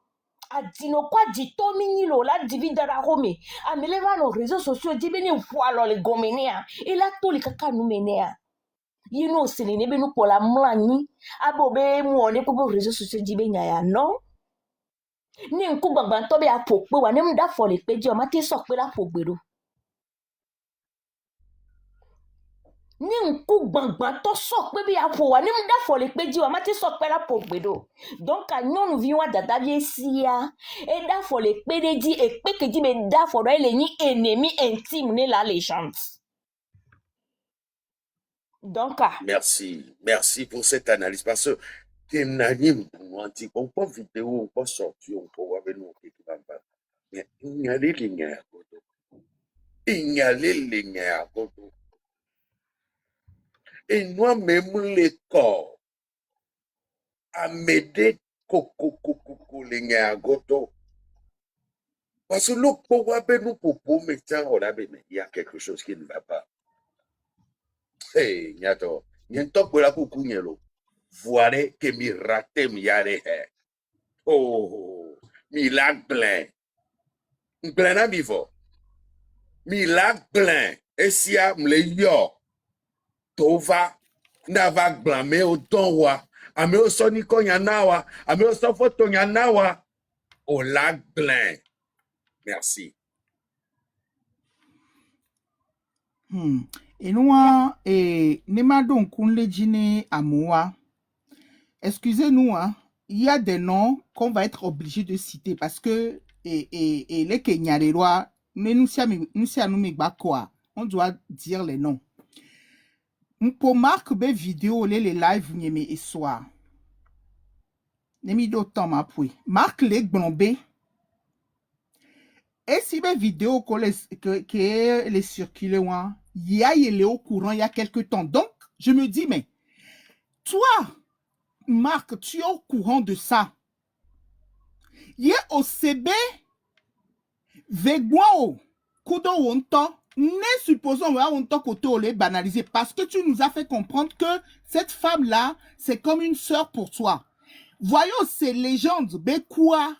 Adino kwa dito minilo la dividera home. Ameleva nos réseaux sociaux di beni poalo le gomenea. E la tole kaka nou menea. Yino selene benu pour la mlani. Abobe muone pour réseaux sociaux di benya ya non. Ni nku gbangban to be apokpe wa ni mda fo le peji o ma ti so pe la pogbero ni nku gbangban to so pe bi apo wa ni mda fo le peji o ma ti so pe la pogbero donc a nyonu vi wa dada bi sia e da fo le pedeji e pe keji me da fo do le ni ennemi intime ni la légende donc Merci pour cette analyse parce que Kenani mwanti on peut vidéo on peut sortir on peut voir nous qui va pas mais il y a les lignes à côté et moi même les corps à m'aider coco lignes à côté parce que le pouvoir nous pour mais tiens on a il y a quelque chose qui ne va pas hey nyato nyento pour la coucou nyelo voilà que mi raté mi yare oh mi lag plein na bivo mi lag plein esia mle yo tova na va blame o tonwa ame o soni ko nyanawa ame o so photo nyanawa o lag plein merci. Et nous, Nema donc kunle jine amoua. Excusez-nous, hein, il y a des noms qu'on va être obligé de citer parce que les Kenya, les lois, on doit dire les noms. Pour marque des vidéos, les lives, et soir. Nemi d'autant ma pouille. Marque les gblambé. Et si mes vidéos que les circulent, il y a au courant il y a quelque temps. Donc, je me dis, mais toi, Marc, tu es au courant de ça. Ye OCB, Vegwao, Kudo Wonto, ne supposonsว่าWonto Koto le banaliser parce que tu nous as fait comprendre que cette femme-là, c'est comme une sœur pour toi. Voyons ces légendes, Bekwa,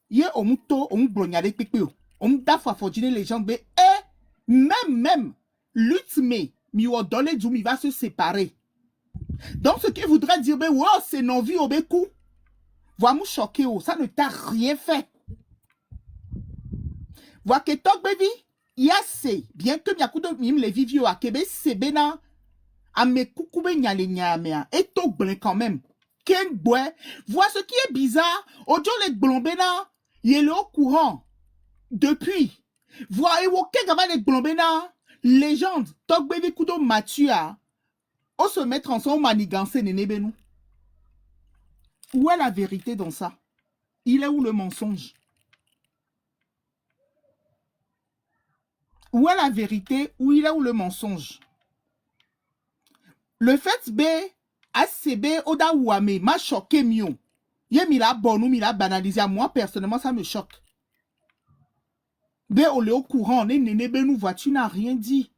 Ye Omuto, Omubrognade Pekpeo, Omdafa Fodine légende, be, même, l'ultime, Miwo Dole Djoumi va se séparer. Donc, ce qui voudrait dire, ben, wow, c'est non-vie au bécou. Vois-moi choqué, ça ne t'a rien fait. Vois que Tok Baby, il y a c'est, bien que Miakudo Mim les vivio à Québec, c'est bena, à mes coucoube nyale nyamea, et Tok Blen quand même. Ken Boué, vois ce qui est bizarre, Ojo les Blombena, il est au courant. Depuis, vois, et Woke Gava les Blombena, légende, Tok Baby Kudo Matua, on se mettre ensemble manigancer Néné Benou. Où est la vérité dans ça? Il est où le mensonge? Où est la vérité? Où il est où le mensonge? Le fait B, ACB, Oda Ouame, m'a choqué mieux. Yé mila bonou, mila banalisé. Moi, personnellement, ça me choque. B, on est au courant, on est Néné Benou, vois, tu n'as rien dit.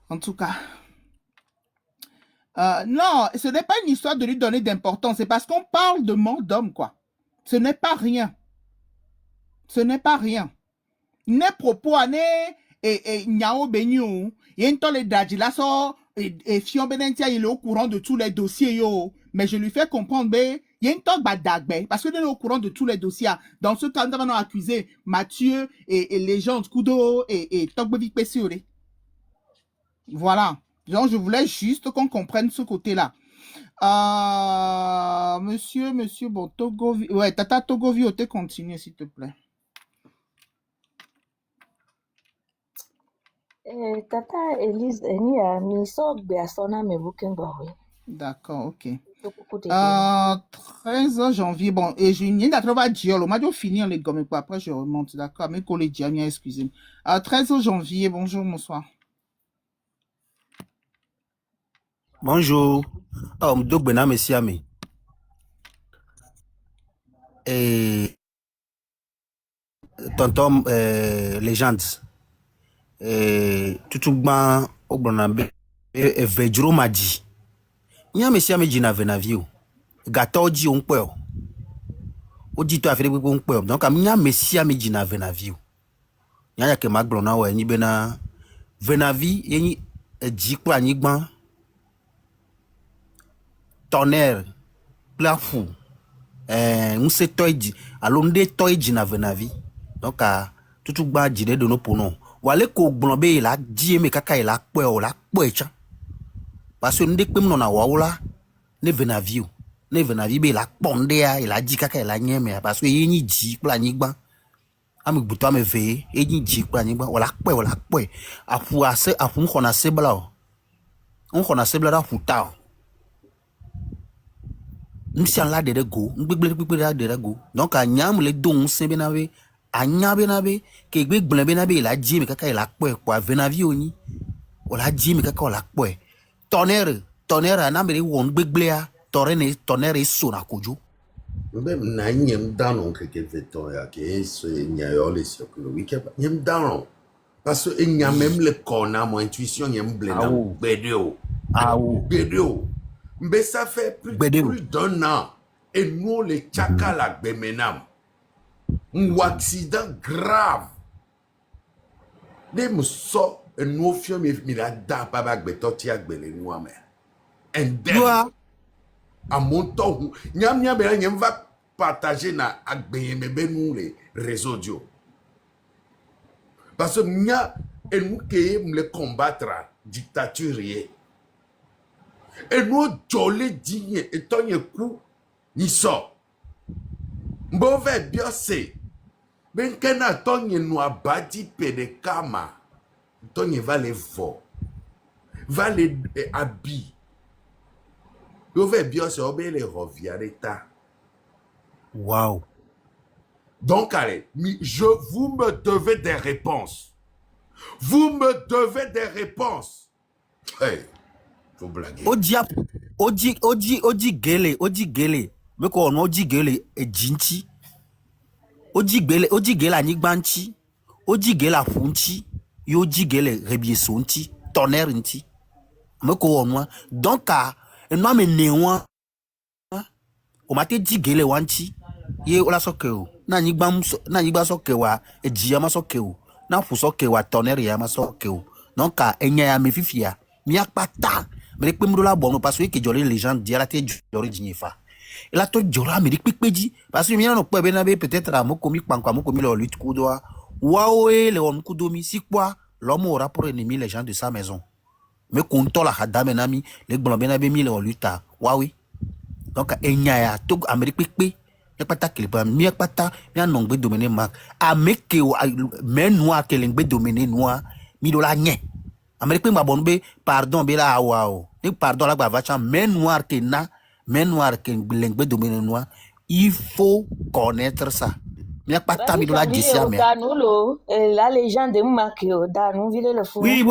En tout cas. Non, ce n'est pas une histoire de lui donner d'importance. C'est parce qu'on parle de mort d'homme, quoi. Ce n'est pas rien. Ce n'est pas rien. Ne propos ane et nyao benyo. Yento le dajilaso et fion benentia il est au courant de tous les dossiers yo. Mais je lui fais comprendre be yento badagbe parce que il est au courant de tous les dossiers. Dans ce cas, nous avons accusé Mathieu et Légende Kudo et Tokbevik Pessiore. Voilà. Donc, je voulais juste qu'on comprenne ce côté-là. Monsieur, bon, Togovi. Ouais, Tata Togovi, on te continue, s'il te plaît. Tata Elise, ni a mis so beasona me bouquin bawe. D'accord, ok. 13 janvier, bon, et je viens d'attraper Diolo. Moi, je vais finir les gommes, après je remonte, d'accord. Mes collègues, excusez-moi. 13 janvier, bonjour, bonsoir. Bonjour. Oh, m'dok bena messiami. Et tonton légende. Tutugban ogbonambe vejro madi. Nya messiami jina venavio. Gatoji onpeo. Odi to afere pepe onpeo. Donc nya messiami jina venavio. Nya ya ke maglona wa ni bena venavi yeni jikwa nyigban. Tonnerre, plafou, mousse toiji, alonde toiji na venavi. Donc, tout ba jide de nos pono. Wale ko blombe la die me kaka la kwe o la kwe cha. Parce que ndek pem non awala ne venavi. Ne venavi be la ponde ya la di kaka la nyeme parce que yeni ji pla nyigba. Ami buto ame ve, yeni ji pla nyigba o la kwe. Afu ase afu khona sebla. On khona sebla da futa. M'sian la de go, m'gbegble la de go. Donc a nyam le don se benabe, a nyabenabe, ke gbegble benabe la di me kaka la kwe kwa venavi oni. O la di me kaka la kwe. Tonnerre na me won gbegble a, tonnerre so na kojo. Même na nyem danon que veton ya ke so nyayole sur le week-end. Nyem danon. Parce que il y a même le corps mon intuition nyem blena bedeo. Bedeo. Mais ça fait plus d'un an. Et nous, les tchaka la bemenam. Un accident grave. Les mousso, et nous, fions, mais la da babak betotiak bele nous amè. Endem. À mon temps, nyam va partager na akbeye mebe nous les réseaux dio. Parce que nya, et nous qui le combattre dictature. Et nous, jolé digne, et ton coup, ni so. Mbove biose. Ben kena ton nous abadi pedekama. Ton va les vo. Va les habits. Mbove biose, obe les reviareta. Wow. Donc, allez, vous me devez des réponses. Vous me devez des réponses. Hey. Oji gele me ko no jigele ejinchi o jigele anyigbanchi o jigele afunchi yo jigele rebiesonchi tonnerre nchi me ko no donc no me newa o mate jigele wanchi ye ola sokeo na nyigba sokewa ejia ma sokeo na fu sokewa tonnerre ya ma sokeo donc enya ya me fifia mi akpata me pe mdo la bon parce que jolé les gens dia la te jori jinyefa et là to jora me pekpeji parce que mi no pe be na be peut-être a mokomi pankwa mokomi lo lutte kudoa waoe le on kudomi sikwa l'homme aura pour ennemi les gens de sa maison me konto la hadame nami le gbon be na be mi le luta wawi donc enya ya to Amérique pekpe ya pata kelepa mi akpata mi anongbe dominer mark ameke men noir que lengbe dominer noir mi do la nye Amérique m'a bon be pardon be la wao ni pardon la vacha men noir que na men noir que lengbe dominer noir il faut connaître ça mi akpata mi do la disia mais la légende de Makio da nous vile le fou oui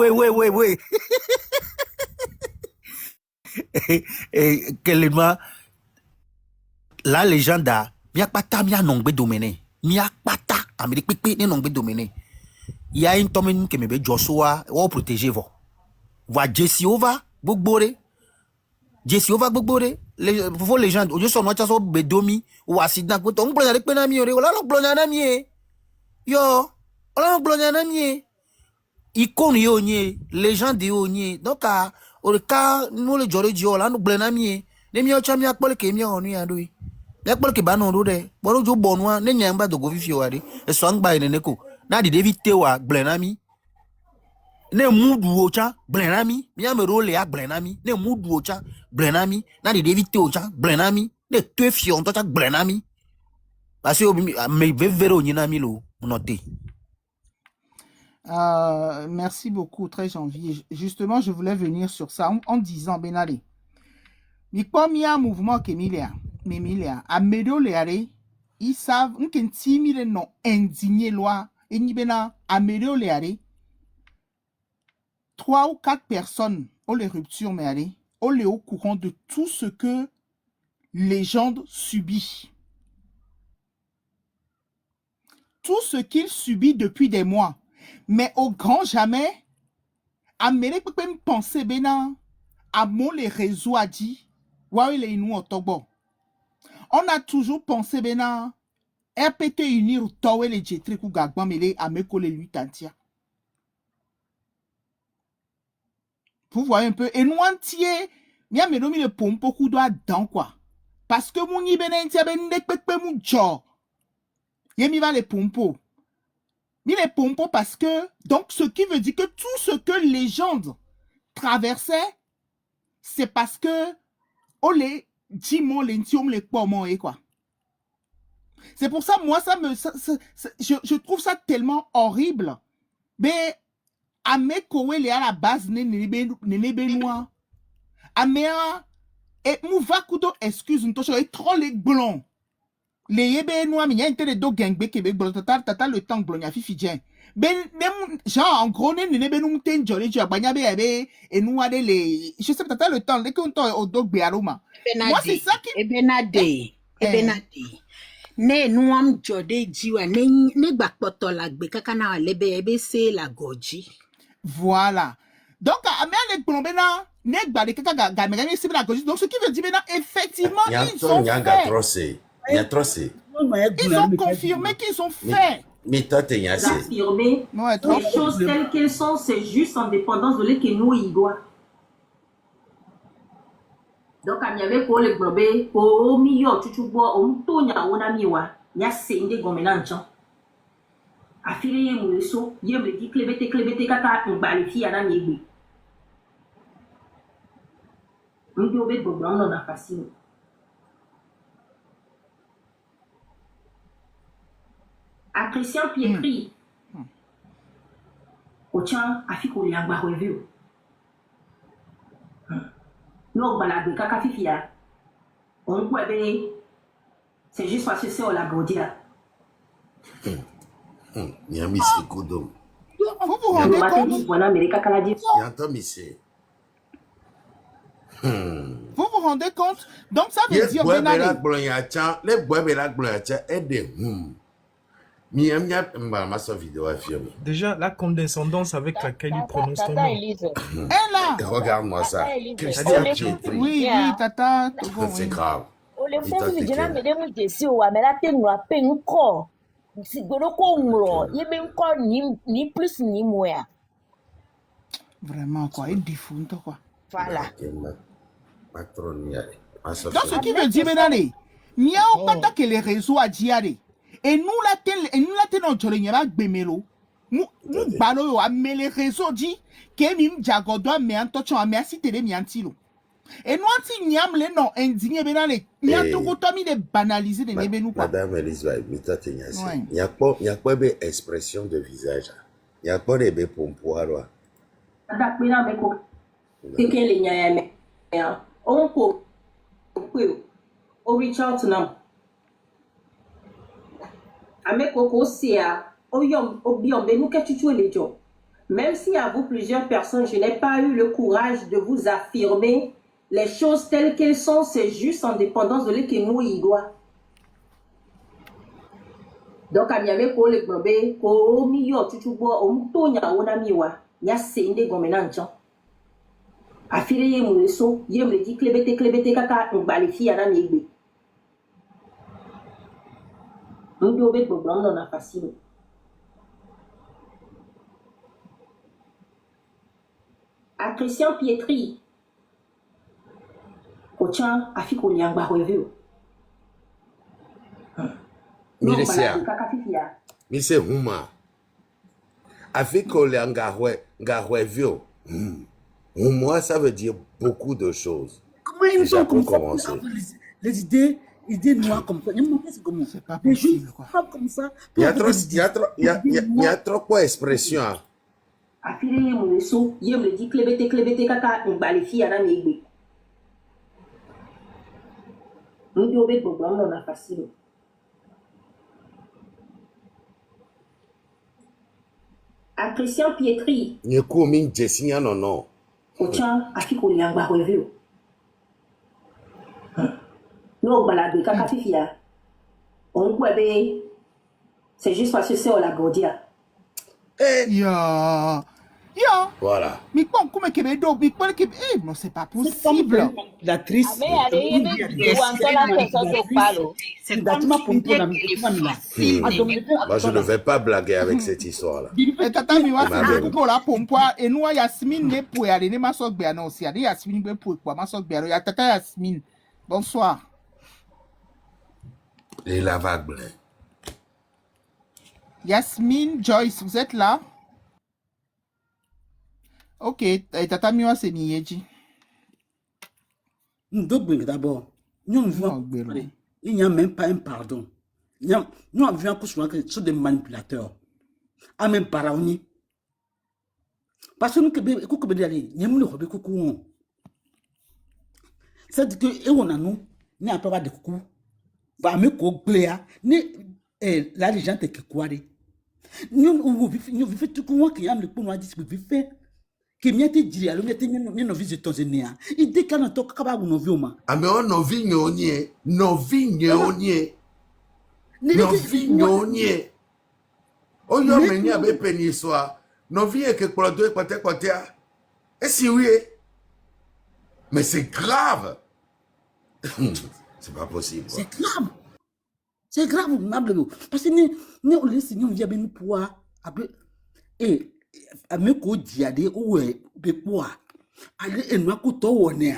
Kelema la légende mi akpata mi anongbe dominer mi akpata Amérique pipi ni nongbe dominer il y a une tombe qui me be Joshua ou protéger vous va Jessiova gbogbore les gens je sont moi so bedomi ou accident ko to ngblona de pena mi ore wala lo gblonya na mi yo wala lo gblonya na mi icône yo ni les gens de yo ni donc au cas nous le jore dio la no gblonya mi ne mi o cha mi akpole ke mi onu ya do mi akpole ke ba no do de boro jo bonwa ne nyamba do go fifio wari e so angba ene neko na di David Tewa gblenami ne mudu ocha gblenami mi amerole ya gblenami ne mudu ocha gblenami na di David Tewa ocha gblenami ne tue fion tocha gblenami parce que me vevero nyina mi lo noté. Merci beaucoup, très janvier. Justement, je voulais venir sur ça en disant, Benale, mi pas mis un mouvement que Milia, à Medoleare, ils savent qu'un timide non indigné loi, et ni bena à Medoleare, 3 ou 4 personnes ont les ruptures, mais allez, ont les au courant de tout ce que légende subit. Tout ce qu'il subit depuis des mois. Mais au grand jamais, à mêler peut même penser bena, à mon les réseaux a dit, ouais, il est nous en Togo. On a toujours pensé bena, RPT unir Towe les jetri ou gagban mêlé à me coller lui tantia. Vous voyez un peu, et nous entier, mia me nomi le pompo coup doit dans quoi. Parce que mon y benen tia ben nek pek mon jo. Yemi va les pompos. Mais les pompos parce que, donc ce qui veut dire que tout ce que légende traversait, c'est parce que, on les dit mon lentium les pomons et quoi. C'est pour ça, moi, je trouve ça tellement horrible. Mais, à mes kowe les à la base, n'est benois. À mes, et mouva kudo excuse, nous touchons, et trop les blonds. Les yébé noir, mais il y a un tel de gangbe québec, tata le temps blond, ya fifi djen. Ben, genre, en gros, n'est benou ten jolé, tu as bagna bé, et nous, allez les, je sais pas, tata le temps, les comptons au dog béaroma. Moi, c'est ça qui. Ebenade. Ne nuam jode jiwa, ne bakpoto la gbe, kakana lebe ebe se la goji. Voilà. Donc, à les plombena, ne bade kaka gamegami c'est la goji. Donc, ce qui veut dire maintenant, effectivement, ils ont fait. Ils ont confirmé qu'ils ont fait. Mais toi, t'es affirmé les choses telles qu'elles sont, c'est juste en dépendance de l'équipe nous y doit. Donc, il y avait pour les globés, pour milieu, tu vois, on tourne à Onamiwa, il y a 5 gomélangens. Affilé, mon so, il me dit clébété, kata, on balifie à la miégui. On dit au bête, on a facile. À Christian Pietri, au tien, à Fico, il y a un barrevu. Nous, on balade, kaka fifia. On peut bien. C'est juste parce que c'est au labodia. Yami c'est koudou. Vous vous rendez compte? Voilà, mais les kaka la dit. Yanto missé. Vous vous rendez compte? Donc ça veut Yes, dire boy, Benale. bela glonyacha, les boy, bela glonyacha, et des ma soeur vidéo affirme. Déjà, la condescendance avec laquelle il prononce ton Tata nom. Elise. Elle là. Regarde-moi ça. Tata Elise. Christian Ole qui est fufu pris. Oui, vijia. oui, Tata Togo, C'est oui. grave. Ole Et toi, fufu t'es vijia quel? mede mu jesi o amela te nwa pe nko. Sigoro ko ngro. Yebe nko ni plus ni moins. Vraiment, quoi. Il défonce, quoi. Voilà. Donc, ce qui veut dire, Benale, il n'y a pas que les réseaux à dire. Et nous, la télé, on dirait, il y a Bemelo. Nous, balo, mais les réseaux disent que nous, Jagodo, mais en touchant, mais à citer les miantilo. Et nous, si nous avons les noms indignes, Benale, nous avons tout mis de banaliser de Nebenu. Madame Elisabeth, Ouais. il n'y a pas d'expression de visage. Il n'y a pas de pompoir. Adakpena meko keke le nyaya me ya onko kwe o reach out now ameko ko sia o yom obiom be nuke chuchu elejo. Même si à vous plusieurs personnes je n'ai pas eu le courage de vous affirmer les choses telles qu'elles sont, c'est juste en dépendance de l'équemo il doit. Donc à miame ko le gbobe ko mi yo chuchu bo o to nya wona miwa. Ya sende gomenancho afire ye muleso ye me di klebete kaka ngbalifi ya na miegbe ndo be gbogbo no na fasino a Christian Pietri ochan afiko nyangba review Miresia. Mise huma. Avec Ngahwevio, moi, ça veut dire beaucoup de choses. Comment ils Déjà sont comme pour ça commencer. pour avoir les idées noires comme ça? C'est comment? C'est pas Les possible, juifs quoi. parlent comme ça. Il y a trop d'expression. Hein. afire ye muleso ye me di klebete kaka ngbalifi ya na miegbe ndo be gbogbo no na fasino a Christian Pietri Nyeku min Jessia non. ochan afiko nyangba review no balade kaka fifia on kwebe c'est juste parce que c'est la gordia Ya. Voilà. Mais bon, comment que do, mais quoi que non, c'est pas possible. L'actrice. Ame ale yebe wantola personne to palo. C'est bâtiment pour nous. Moi, je ne vais pas blaguer avec cette histoire-là. Et tata mi wa Ma se belle. ko la pompoa et nous Yasmine ne pou ya ne ma so gbe na aussi. Ya Yasmine be pou quoi ma so gbe ya tata Yasmine. Bonsoir. Les lavages blancs. Yasmine Joyce, vous êtes là? Ok, et tata mi wa se niyeji. D'abord, nous ne voulons pas. Il n'y a même pas un pardon. Nous avons souvent que ce sont des manipulateurs. À même paroni. Parce que nous, nous avons c'est que on a nous, n'a pas de coucou. Va me couper, ni la légende qui quoi. Nous vivons tout le qui a le pour nous dire que vivre. Qui m'y a dit, alors nous visitons Zénéa. Il dit qu'on a tout capable de nous voir. Ah, mais on vit nyonye. No vi nyonye. Oh, yo, mais n'y a pas péni soir. No vi et que pour le deux, côté. Et si oui. Mais c'est grave. C'est pas possible. Quoi. C'est grave. C'est grave, mablo. Parce que nous, on laisse nous via ben pouvoir. Et, à me ko diade ou be quoi. Allez, et nous, couteau, on est.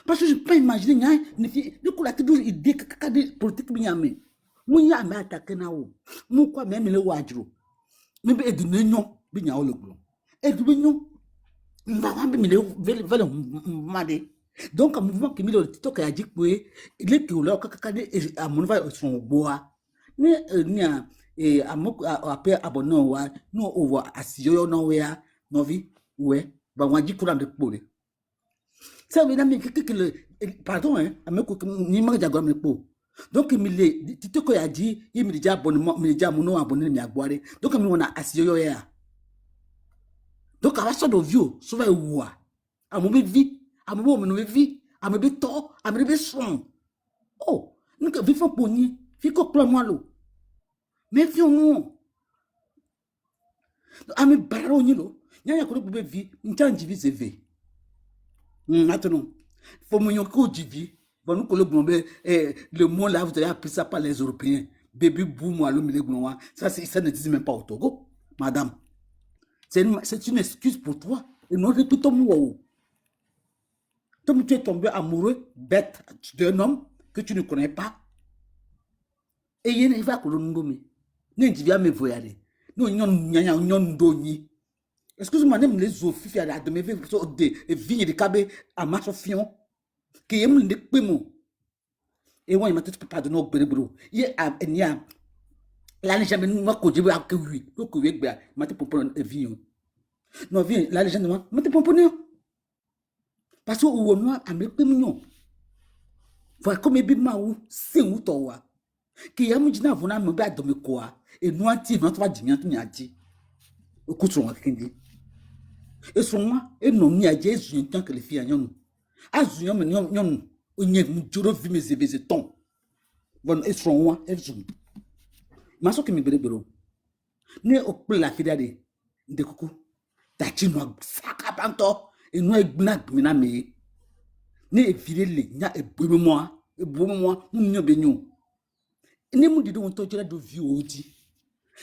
Parce que je peux imaginer, ne ko la toujours idée que de politique bien mais. Mouya m'a attaqué na ou. Mou quoi même le wadro. Mais be du non, bien au le glo. Et du non. M'va be me le vele made. Donc un mouvement qui le tito ka dit que il est que là kakade à mon va son bois. Ni et après abonné wa no over asiyo no wea novi ouais ba wanji kula de pole. Ça veut dire que le pardon hein ameko ni ma jago me po. Donc mi le tito ko ya dit il me déjà abonnement me déjà mon abonné mi agboire. Donc mi wona asiyo ya. Donc à la sorte de vieux, ça va où à mon vie Amebo me vi, amebe to, amebe son. Oh, nous que vivons pour ni, fico moi lo. Mais viens nous. Ame barro ni lo. Nyanya ko be vi, ntanji vi zeve. Maintenant, faut me yonko divi. Bon nous que le mot là vous avez appris ça par les Européens. Baby boom à l'homme ça ça ne dit même pas au Togo, madame. C'est une excuse pour toi. Et non répétons moi. Comme tu es tombé amoureux, bête, d'un homme que tu ne connais pas. Et il y a un colonne. Ne dis me voyager. Non, non, doni. Excuse-moi, même les eaux, fifi, à de mes vignes de cabé à Machofion, qui aiment les pémons. Et moi, il m'a dit, tu peux pas donner au bébé. Il y a la légende, moi, que je veux accueillir. Donc, il m'a dit, pour prendre un vignon. Non, viens, la légende, moi, m'a dit, pour prendre. Parce que, on a un peu mignon. Voilà, comme il m'a dit, c'est où toi. Qui a mis dans vos âmes, mais de me quoi. Et nous, anti, 23 dimanches, tu m'as dit. Écoute, on va crier. Et son moi, et non, ni à Jésus, un temps que les filles à yon. À Zion, mais yon, on y a une dure vie, mes ébés, ton. Bon, et son moi, et son. Ma so que me bere. Ne au plus la fidèle de coucou. Tati no sakabanto. Et nous, na me. Ne fidèle, nya e boum moi, nous benyo. Ne mu di do to jira do vie odi.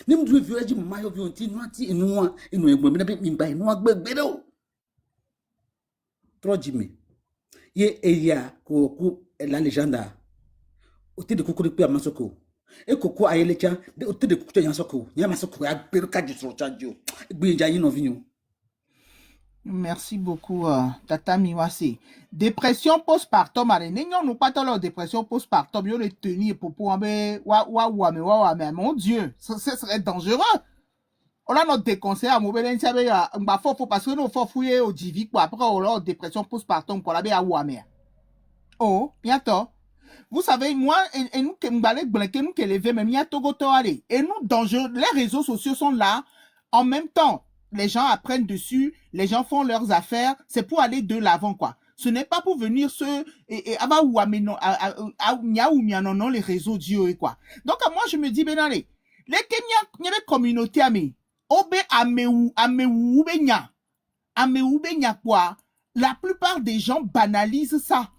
Ne mu do vie odi mayo vie odi no ati enu egbo me na be mi ba enu agbegbe do. Trojime. Ye eya ko la légende. Oti de coucou de pe amasoko. Et coco a élecha de autre de couteau yansoko. Yamasoko a perka du sochadio. Gbeja yin ovino. Merci beaucoup, Tata Miwase. Dépression postpartum, nous pas la dépression postpartum, yo le tenir pour mais mon Dieu, ça serait dangereux. On a notre déconseil à mobile, faut parce que nous faut fouiller au divi, après on a dépression postpartum pour la bé à ouame. Oh, bientôt. Vous savez, moi, et nous qui nous qui levé, mais il Togo aller. Et nous, dangereux, les réseaux sociaux sont là en même temps. Les gens apprennent dessus, les gens font leurs affaires, c'est pour aller de l'avant, quoi. Ce n'est pas pour venir non, les réseaux Dieu et quoi. Donc, moi, je me dis, ben allez, les Kenyans, il y a des communautés quoi. La plupart des gens banalisent ça.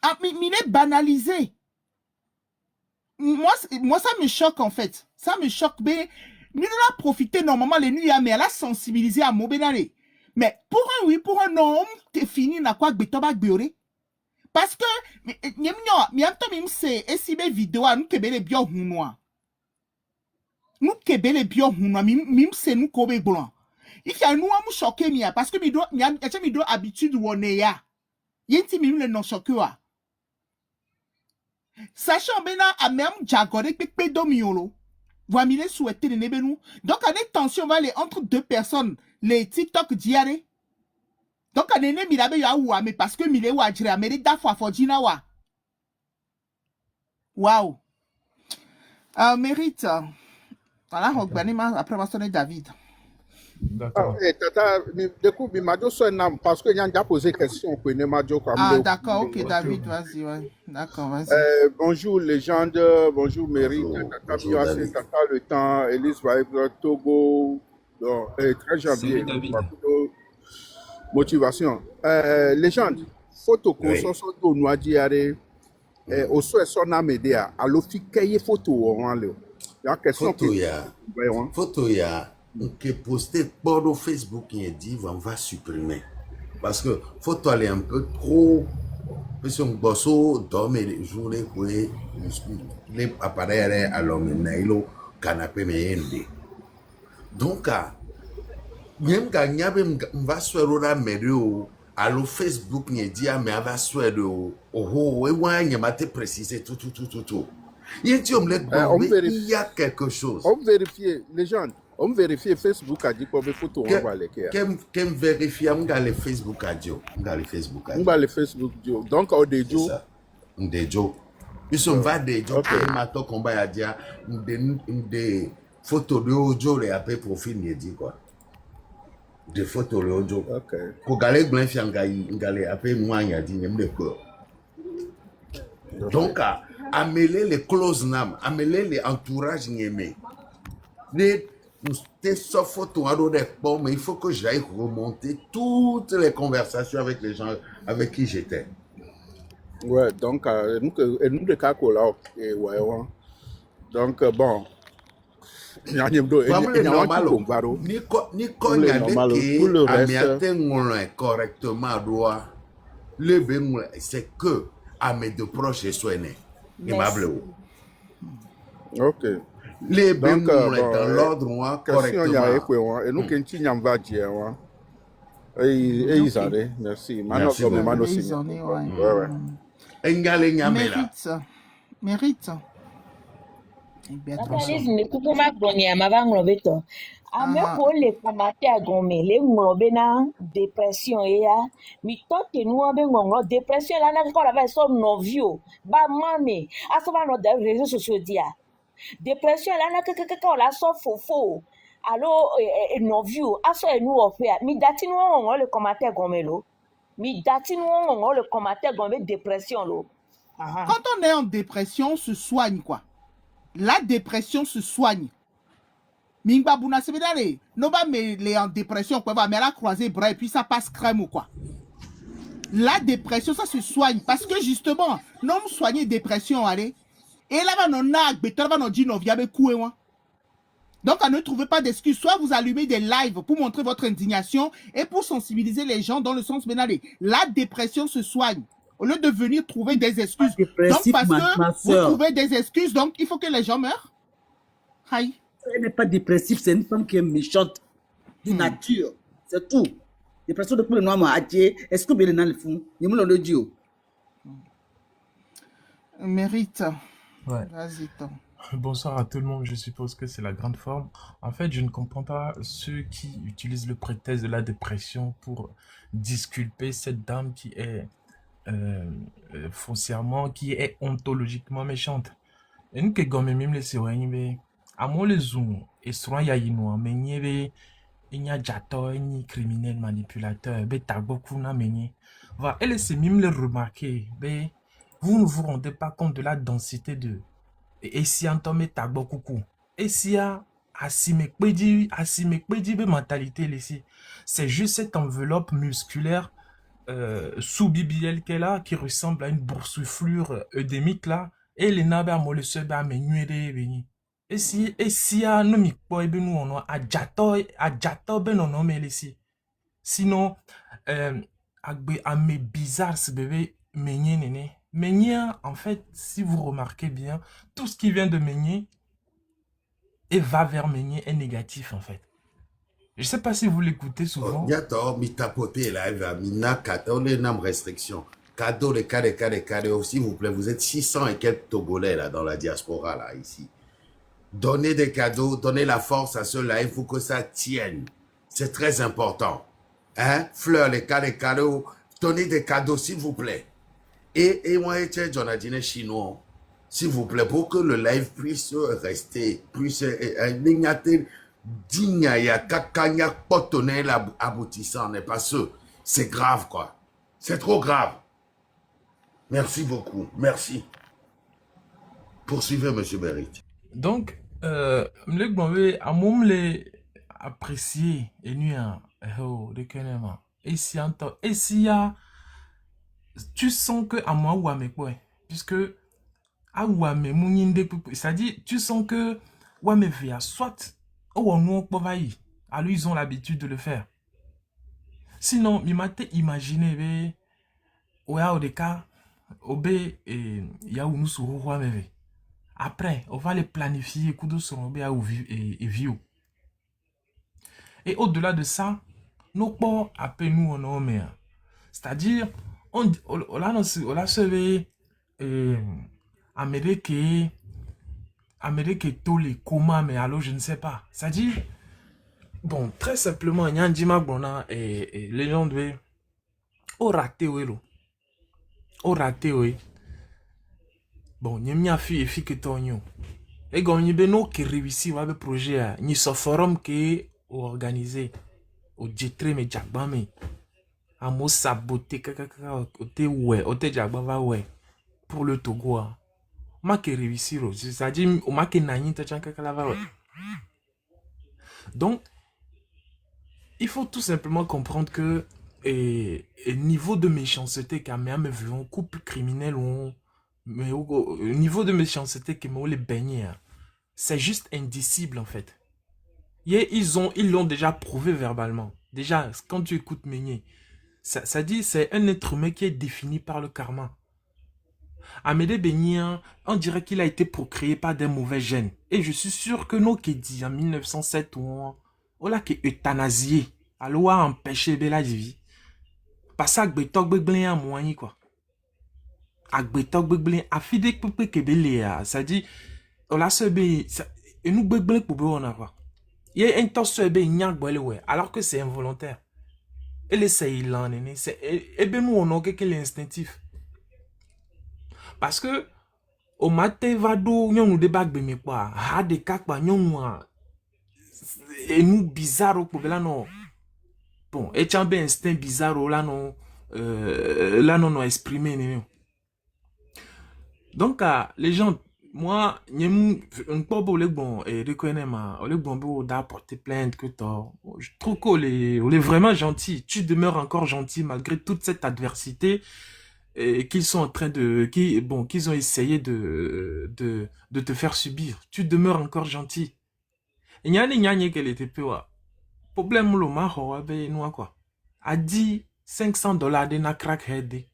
Ah, mais il est banalisé. Moi, ça me choque, en fait. Ça me choque, mais nous avons profité normalement les nuits, mais elle a sensibilisé à Mobénale. Mais pour un oui, pour un non, t'es fini, n'a quoi, parce que, c'est si mes vidéos, nous kebele bien hunois. Nous kebele bien hunois, c'est nous kobe blanc. Il y a nous à nous choquer, parce que mi doit habitude ou on est ya. Yenti mim le non choqué. Sachant bena à même jagore pe domiolo. Voamile souhaité les nebenou. Donc, à des tensions, va aller entre deux personnes, les TikTok diaré. Donc, à des milabe yaoua, mais parce que mile wa jira, mais da fois fodina wa. Waouh. Mérite. Voilà, après, on va sonner David. D'accord. Tata, du coup, parce que j'ai posé question pour d'accord, ok, David, vas-y, ouais. D'accord, vas-y. Bonjour, légende, bonjour, Mérite, Tata Miwase, Tata Le Temps, Elise Vibre, Togo, très janvier, motivation. Légende, photo consommation de noix diarrhée, au souhait son âme aidé à l'officier photo en l'air. Il y a question photo, il y a. Que poster pour Facebook qui est dit on va supprimer parce que photo aller un peu trop parce qu'on bosse dorme les journées pour les appareils à l'homme nailo canapé mais donc même quand il y a on va se rôler médio allo Facebook qui est dit mais va se oh et ouais il m'a précisé tout il y a quelque chose on vérifie les gens. On vérifie Facebook a dit pour les photos on va les faire. Qu'est-ce vérifier on va les Facebook a dit. On va les Facebook Dio. Donc on des Dio. On des Dio. Ils sont va des Dio. Mato combat a dit des photos de audio les après profil il dit quoi. de photos le audio. Ok. Kogale glen fiangayi, ngale après moi y a dit nem de quoi. Donc à mêler les close nam, à mêler les entourages niémé. Les photos mais il faut que j'aille remonter toutes les conversations avec les gens avec qui j'étais. Ouais, donc, nous de kako là, et ouais, ouais. Donc, bon. Il y a normal. Ni ko le nyade normal, ke tout le reste. amiate ngolon correctement doit le ben c'est que à mes deux proches soignés. Aimable. Ok. Les ben Donc, dans l'ordre moi question il y a correctement. quoi, et nous qui n'y en va dire, ouais. Et ils allaient, merci. Merci beaucoup. Mano Ils signé. en est, ouais. Ouais, ouais. Engale nyamela. Mérite. Et bien, attention. Organisme kuku magboni ya mabango beto. Ame ko le komate agome le nglobe na dépression ya mi toke nu abe ngongo dépression la na ko la ba so novio ba mame aso ba no de réseaux sociaux dia dépression la na keke ko la so fofo allo novio aso enu ofia mi dati nu ngongo le komate agome lo mi dati nu ngongo le komate agome dépression lo. Quand on est en dépression, on se soigne, quoi. La dépression se soigne. Mingba Bouna Sebedale, Noba mais les en dépression, quoi, mais elle a croisé bras et puis ça passe crème ou quoi. La dépression, ça se soigne parce que justement, non soigner dépression, allez. Et là, on a, on dit, non, viens avec coué, moi. Donc, ne trouvez pas d'excuses. Soit vous allumez des lives pour montrer votre indignation et pour sensibiliser les gens dans le sens bénalé. La dépression se soigne. Au lieu de venir trouver des excuses. Donc, parce que vous trouvez des excuses, donc il faut que les gens meurent. Aïe. Elle n'est pas dépressive, c'est une femme qui est méchante de nature. C'est tout. Dépression depuis le noir, est-ce que bien le fond? Il me le dit. Mérite. Ouais. Vas-y, toi. Bonsoir à tout le monde, je suppose que c'est la grande forme. En fait, je ne comprends pas ceux qui utilisent le prétexte de la dépression pour disculper cette dame qui est foncièrement, qui est ontologiquement méchante. Et nous, que gomme même les séoignes, à moi les zoom, et souvent y a une mais il y a jato, ni criminel manipulateur, t'as beaucoup na mené. Voilà, elle s'est même le remarquer, vous ne vous rendez pas compte de la densité de. Et si on tombe tagbo coucou. Et si a assimé mentalité ici. C'est juste cette enveloppe musculaire sous-bibielle qu'elle a qui ressemble à une boursouflure œdémique là. Et les nabes à molles se bat mais nuéré béni. Et si a nous mi boy ben nous on a jato ben on mais ici. Sinon à mes bizarres ce bébé meñé néné. Meñé, en fait, si vous remarquez bien, tout ce qui vient de Meñé et va vers Meñé est négatif, en fait. Je ne sais pas si vous l'écoutez souvent. Bientôt, mi tapoter là, mi na on est nam restriction. Cadeau, les cadeaux, s'il vous plaît, vous êtes 600 et quelques Togolais là dans la diaspora là, ici. Donnez des cadeaux, donnez la force à ceux-là, il faut que ça tienne. C'est très important. Hein? Fleur, les cadeaux, donnez des cadeaux, s'il vous plaît. Et moi, Jonathan chinois, s'il vous plaît, pour que le live puisse rester, puisse digne, aboutissant, n'est pas ce. C'est grave, quoi. C'est trop grave. Merci beaucoup. Merci. Poursuivez, monsieur Berit. Donc, m'le à mon le apprécier et nuit de et si y a tu sens que à moi ou à mes quoi puisque à ou à mes mouninde c'est-à-dire tu sens que ou à mes via soit ou on nous alors ils ont l'habitude de le faire sinon mi m'a imaginé ou à des cas ob et ya ou nous sur roi me après on va les planifier coup de son à ou et vieux et au-delà de ça nos pas appelez nous on mais c'est-à-dire on a sauvé Amérique tous les comment mais alors je ne sais pas c'est-à-dire bon très simplement il y a un dimanche et les gens devaient au raté bon il y a fille que tonio et quand il y a qui réussit le projet ni ce forum qui est organisé au jetre me jagba me. Amo saboté kaka ote ouais, ote jagba va ouais pour le Togo. Ma ke réussir, c'est-à-dire au ma ke nani ta chanka kala va ouais. Donc il faut tout simplement comprendre que niveau de méchanceté qu'a mis un couple criminel ou mais au niveau de méchanceté que les baignés, c'est juste indicible en fait. Ils l'ont déjà prouvé verbalement. Déjà, quand tu écoutes Meunier, ça dit c'est un être humain qui est défini par le karma. Amédée Beignet, on dirait qu'il a été procréé par des mauvais gènes. Et je suis sûr que nos Kédi en 1907 on l'a qui euthanasié. A loi empêché la vie. Parce que Agbetok Beglin a moyen quoi. Agbetok Beglin a fidé que Belé, ça dit on l'a sebé et nous Beglin pour on a quoi. Il y a un temps sebé nyak ouais alors que c'est involontaire. Et les Ceylan c'est et ben nous on a que l'instinctif. Parce que au matin vado nous débat me quoi ha de kakpa nous et nous bizarre au problème non. Bon, et tu as un instinct bizarre là non exprimé. Donc les gens, moi, on pas pour les bons et reconnaître les bons d'apporter plainte que toi. Je trouve qu'on est vraiment gentil. Tu demeures encore gentil malgré toute cette adversité et qu'ils sont en train de qu'ils ont essayé de te faire subir. Tu demeures encore gentil. Il y a des qu'elle était peu problème le maho abe nous quoi a dit $500 de na crackhead.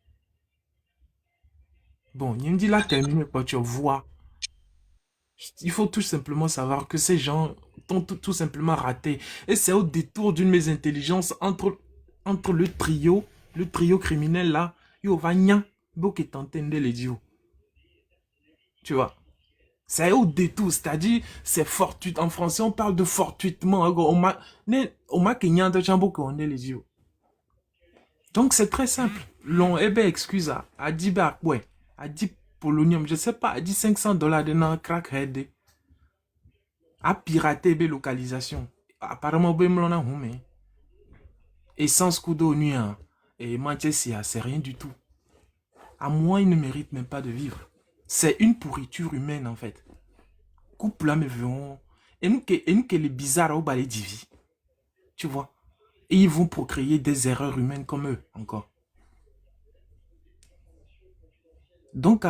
Bon, il me dit là terminé quoi tu vois. Il faut tout simplement savoir que ces gens ont tout simplement raté et c'est au détour d'une mésintelligence entre le trio criminel là, yo va nya beaucoup t'entendre les dios. Tu vois. C'est au détour, c'est-à-dire, c'est fortuit. En français, on parle de fortuitement. On m'a kenyan de chambo qu'on est les yeux. Donc, c'est très simple. L'on, excuse, a dit, ouais, a dit polonium, je sais pas, a dit $500 de nan crackhead. A piraté, localisation. Apparemment, ben, m'lona hume. Et sans coup d'eau nuit, et Manchester, c'est rien du tout. À moi, il ne mérite même pas de vivre. C'est une pourriture humaine, en fait. Couple là, mais verront. Et nous, les bizarres au balai divi. Tu vois. Et ils vont procréer des erreurs humaines comme eux, encore. Donc,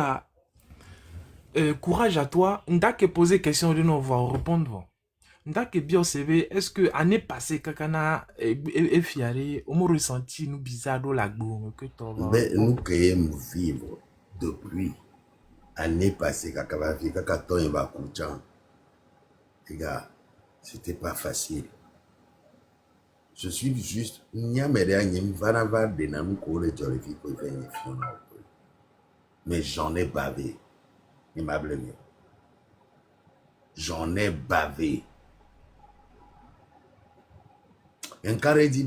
courage à toi. N'da que poser question de nous, on va répondre. N'da que bien CV, est-ce que année passée, kakana et fiaré, on m'a ressenti nous bizarre dans la boue que toi. Mais nous créons vivre depuis année passée, kakaton et bakouchan. Les gars, c'était pas facile. Je suis juste, mais j'en ai bavé. Il m'a blâmé. J'en ai bavé. Un carré dit,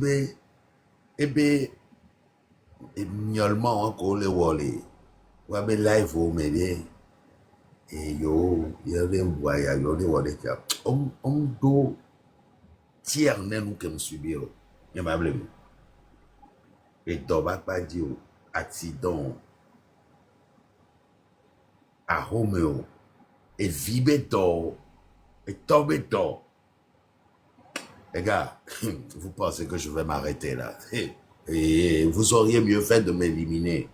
miaulement encore les wallets. Ouais, mais live au mêlé. Et yo, il y a un boya, yo, les wallets qui a. Do tiers n'est nous qui me subir. Il m'a blâmé. Et d'oba pas dit, accident. À Roméo. Et Vibeto. Et Tobeto. Les gars, vous pensez que je vais m'arrêter là? Et vous auriez mieux fait de m'éliminer.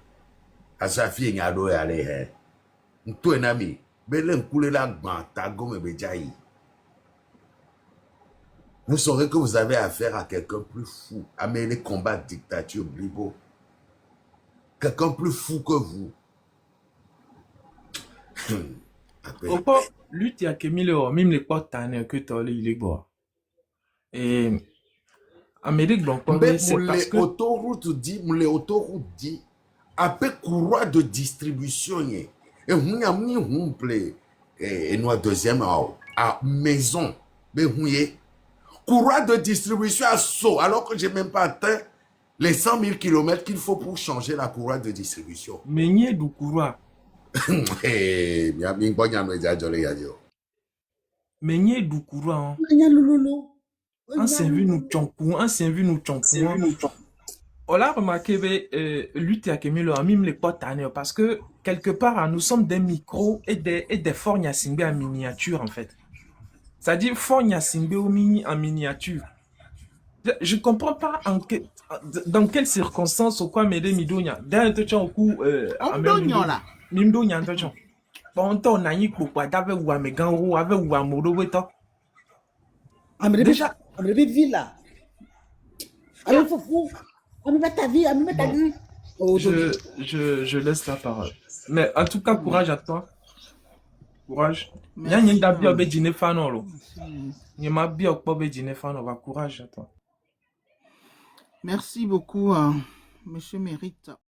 À sa fille, il y a d'où aller. Tout un ami. Belen coulé la bantago me bejaï. Vous saurez que vous avez affaire à quelqu'un plus fou. À mêler combat dictature blibo. Quelqu'un plus fou que vous. Pourquoi lui, tu as mis même les potes que tu as les bois. Et Amérique, bon, c'est parce que l'autoroute dit, après courroie de distribution, et on a mis un play, et nous deuxième à maison, mais courroie de distribution à saut, alors que j'ai même pas atteint les 100 000 km qu'il faut pour changer la courroie de distribution. Mais il y a du courroie. Mais il y a du courroie. Un servi nous tchonkou, un servi nous tchonkou. On l'a remarqué, lutte à Kemilo, a mis les potes parce que quelque part, nous sommes des micros et des fornes à Simbe en miniature en fait. C'est-à-dire fornes à Simbe en miniature. Je ne comprends pas dans quelles circonstances ou quoi m'aider Midonia. D'un temps au coup, là. Mimdonia, un temps. Bon, on a eu quoi d'avec ou à Meganro, avec ou à Modoweto. Déjà, villa. Alors, faut ta vie, ta vie. Je laisse la parole. Mais en tout cas, courage à toi. Courage. Il y a une dabia be dîner fanolo. Il y a ma bia au be dîner fanolo. Courage à toi. Merci beaucoup, Monsieur Mérite.